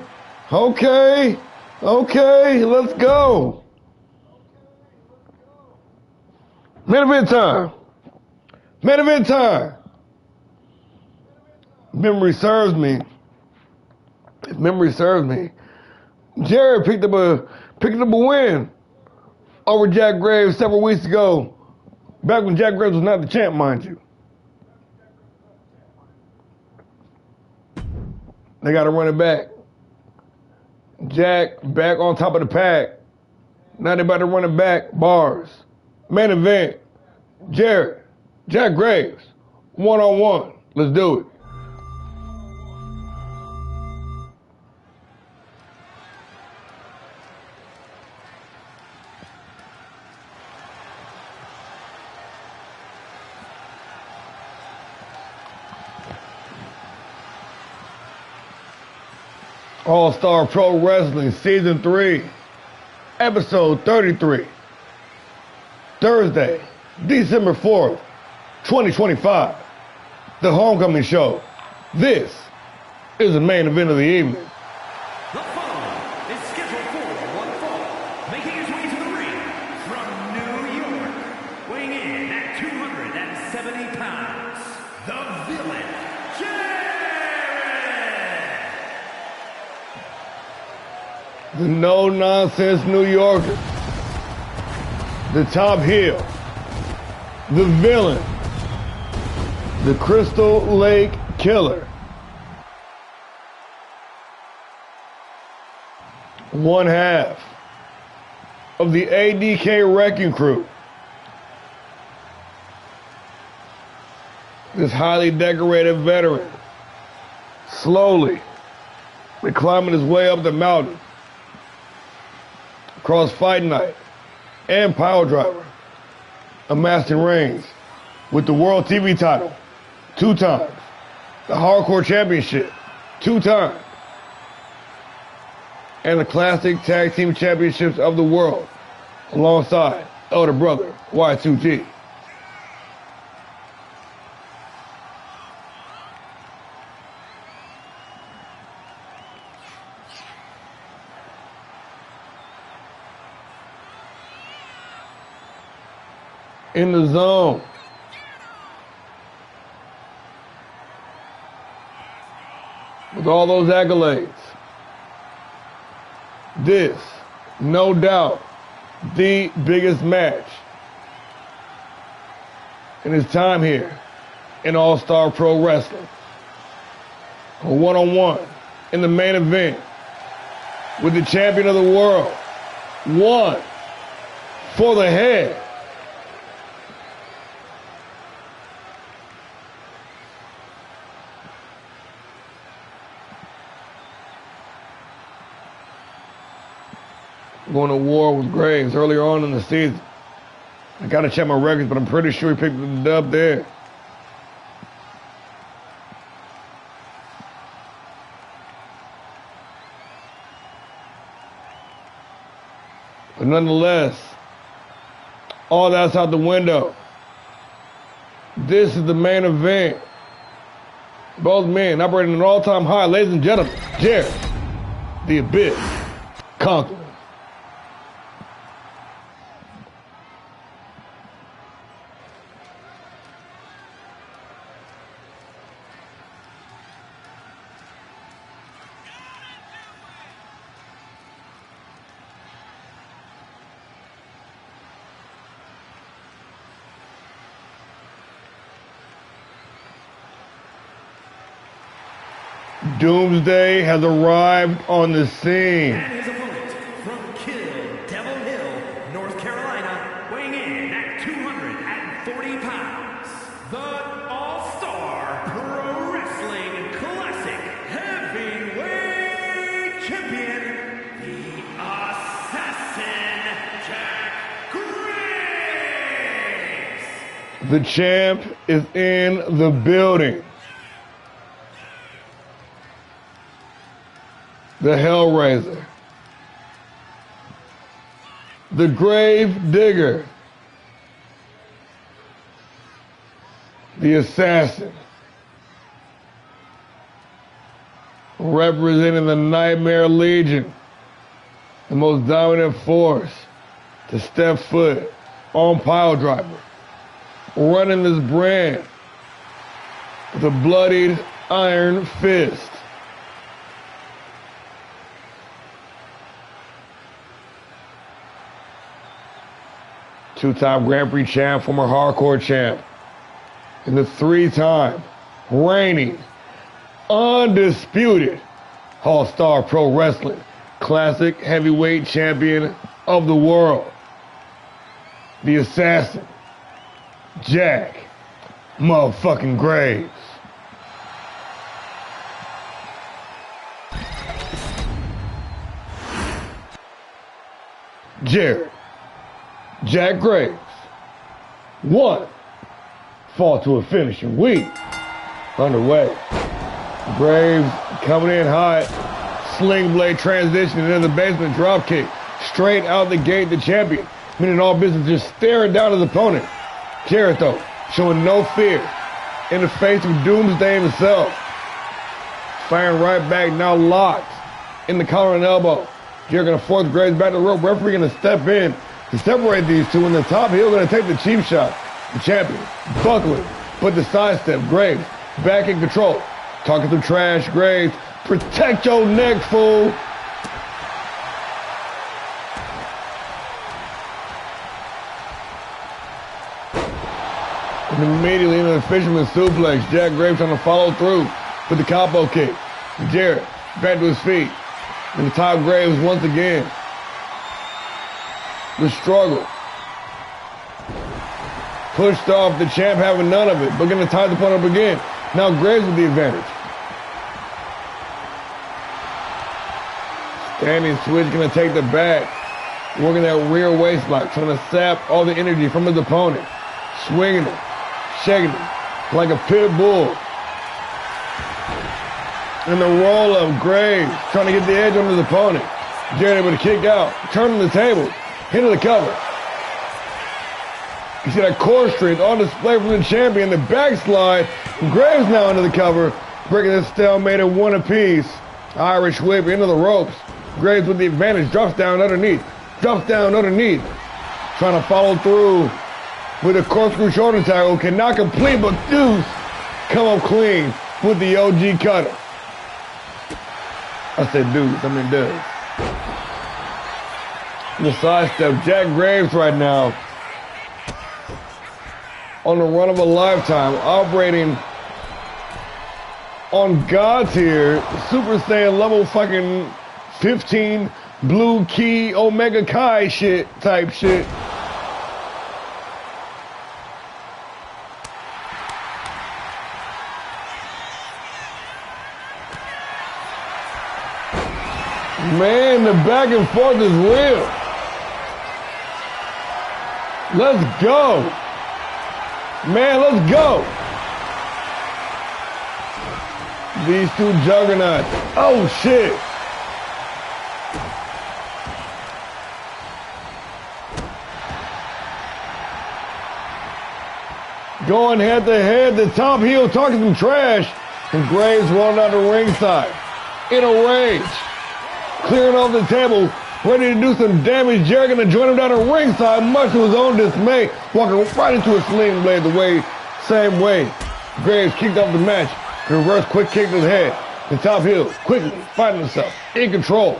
let's go. Main event time. Memory serves me. If memory serves me, Jared picked up a win over Jack Graves several weeks ago. Back when Jack Graves was not the champ, mind you. They got to run it back. Jack back on top of the pack. Now they about to run it back. Bars. Main event. Jack Graves. 1-on-1. Let's do it. All-Star Pro Wrestling Season 3, Episode 33. Thursday, December 4th, 2025. The Homecoming Show. This is the main event of the evening. The following is scheduled for one fall, making his way to the ring from New York, weighing in at 270 pounds, the Villain, The no-nonsense New Yorker, the top heel, the Villain, the Crystal Lake Killer. One half of the ADK Wrecking Crew. This highly decorated veteran, slowly climbing his way up the mountain, across Fight Night and PileDriver, amassing reigns with the World TV title 2 times, the Hardcore Championship 2 times, and the Classic Tag Team Championships of the world alongside elder brother Y2G. In the zone. With all those accolades. This, no doubt, the biggest match in his time here in All-Star Pro Wrestling. A one-on-one in the main event with the champion of the world. One for the head. Going to war with Graves earlier on in the season. I got to check my records, but I'm pretty sure he picked up the dub there. But nonetheless, all that's out the window. This is the main event. Both men operating at an all-time high. Ladies and gentlemen, Jared, the Abyss, Conqueror. Doomsday has arrived on the scene. And his opponent from Kill Devil Hill, North Carolina. 140 pounds, the All-Star Pro Wrestling Classic Heavyweight Champion, the Assassin Jack Graves. The champ is in the building. The Hellraiser. The Grave Digger. The Assassin. Representing the Nightmare Legion. The most dominant force to step foot on PileDriver. Running this brand with a bloodied iron fist. Two-time Grand Prix champ, former hardcore champ, and the three-time reigning, undisputed ALLSTAR Pro Wrestling Classic Heavyweight Champion of the world, the Assassin, Jack motherfucking Graves. Jared Jack Graves, 1, fall to a finishing week, underway. Graves coming in hot, sling blade transition into the basement drop kick, straight out the gate, the champion, meaning all business just staring down his opponent. Jared though, showing no fear, in the face of Doomsday himself, firing right back, now locked in the collar and elbow. Jared gonna force Graves back to the rope, referee gonna step in to separate these two, and the top heel going to take the cheap shot. The champion, buckling, but the sidestep. Graves, back in control. Talking some trash, Graves. Protect your neck, fool. And immediately into the fisherman suplex. Jack Graves trying to follow through with the combo kick. Jarrett, back to his feet. And the top Graves once again. The struggle. Pushed off, the champ having none of it, but going to tie the opponent up again. Now Graves with the advantage. Standing switch, going to take the back. Working that rear waist lock, trying to sap all the energy from his opponent. Swinging it, shaking it like a pit bull. And the roll of Graves, trying to get the edge on his opponent. Jared able to kick out, turning the table. Into the cover. You see that core strength on display from the champion. The backslide. Graves now into the cover. Breaking this stalemate at one apiece. Irish whip into the ropes. Graves with the advantage. Drops down underneath. Drops down underneath. Trying to follow through with a corkscrew shoulder tackle. Cannot complete, but Deuce come up clean with the OG cutter. I said Deuce, I mean Deuce. The sidestep. Jack Graves right now on the run of a lifetime, operating on God tier, Super Saiyan level fucking 15 blue key Omega Kai shit type shit. Man, the back and forth is real. Let's go. Man, let's go. These two juggernauts. Oh, shit. Going head to head, the top heel talking some trash, and Graves rolling out the ringside in a rage. Clearing off the table, ready to do some damage. Jerry gonna join him down the ringside, much to his own dismay, walking right into a sling blade same way. Graves kicked off the match, reverse quick kick to the head. The top heel quickly finding himself in control.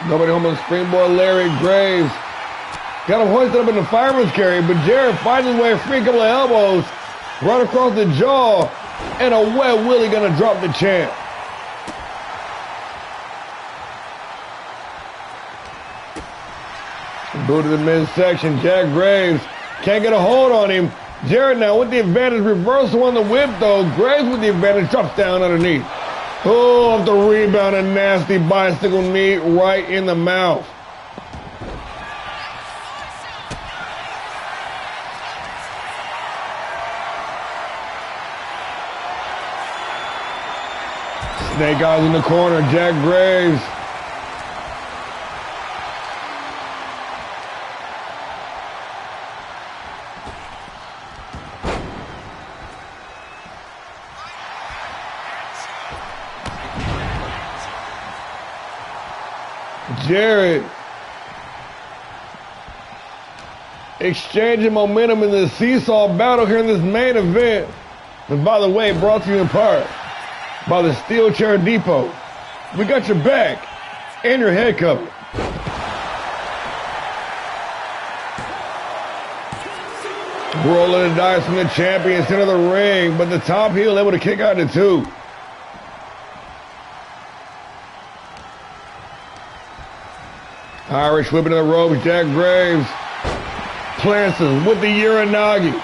Nobody home on the springboard, Larry. Graves got him hoisted up in the fireman's carry, but Jared finds his way free, a couple of elbows right across the jaw, and a wet willie gonna drop the champ. Boot to the midsection. Jack Graves can't get a hold on him. Jarrett now with the advantage. Reversal on the whip, though. Graves with the advantage. Drops down underneath. Oh, off the rebound. A nasty bicycle knee right in the mouth. Snake eyes in the corner. Jack Graves. Jarrett exchanging momentum in the seesaw battle here in this main event. And by the way, brought to you in part by the Steel Chair Depot. We got your back and your head covered. Rolling the dice from the champion center of the ring, but the top heel able to kick out the two. Irish whipping the ropes. Jack Graves plants him with the Uranagi.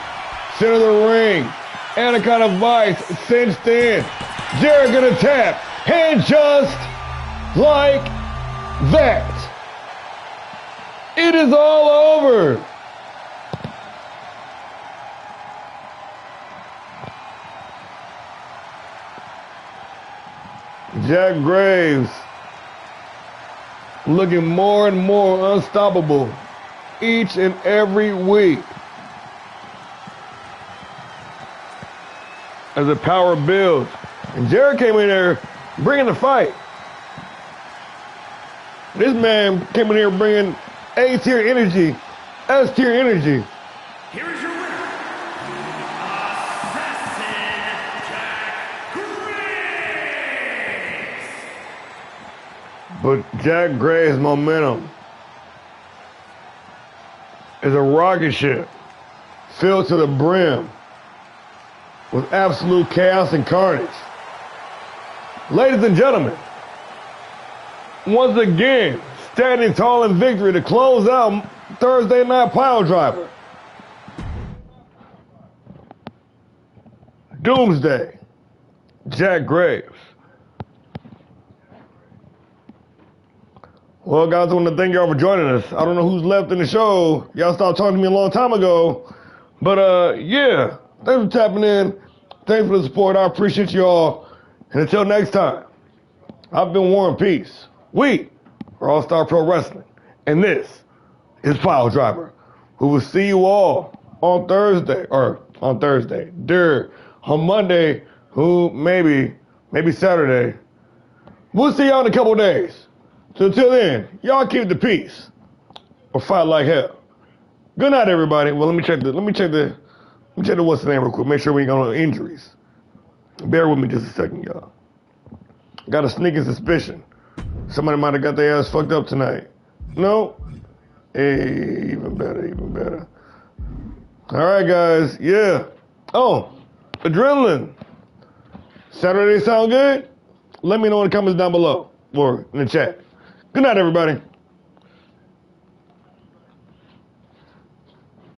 Center of the ring. Anaconda Vice cinched in. Jarrett gonna tap. And just like that, it is all over. Jack Graves looking more and more unstoppable each and every week as the power builds. And Jarrett came in there bringing the fight. This man came in here bringing A-tier energy, S-tier energy. Here is your winner, Assassin Jack Graves. But Jack Graves' momentum is a rocket ship filled to the brim with absolute chaos and carnage. Ladies and gentlemen, once again, standing tall in victory to close out Thursday Night PileDriver. Doomsday, Jack Graves. Well, guys, I want to thank y'all for joining us. I don't know who's left in the show. Y'all stopped talking to me a long time ago. But, yeah, thanks for tapping in. Thanks for the support. I appreciate y'all. And until next time, I've been War and Peace. We are All-Star Pro Wrestling. And this is PileDriver. We will see you all on Thursday. On Monday, maybe Saturday. We'll see y'all in a couple days. So until then, y'all keep the peace or fight like hell. Good night, everybody. Well, let me check the what's the name real quick. Make sure we ain't got no injuries. Bear with me just a second, y'all. Got a sneaking suspicion somebody might have got their ass fucked up tonight. No? Hey, even better. All right, guys. Yeah. Oh, adrenaline. Saturday sound good? Let me know in the comments down below or in the chat. Good night, everybody.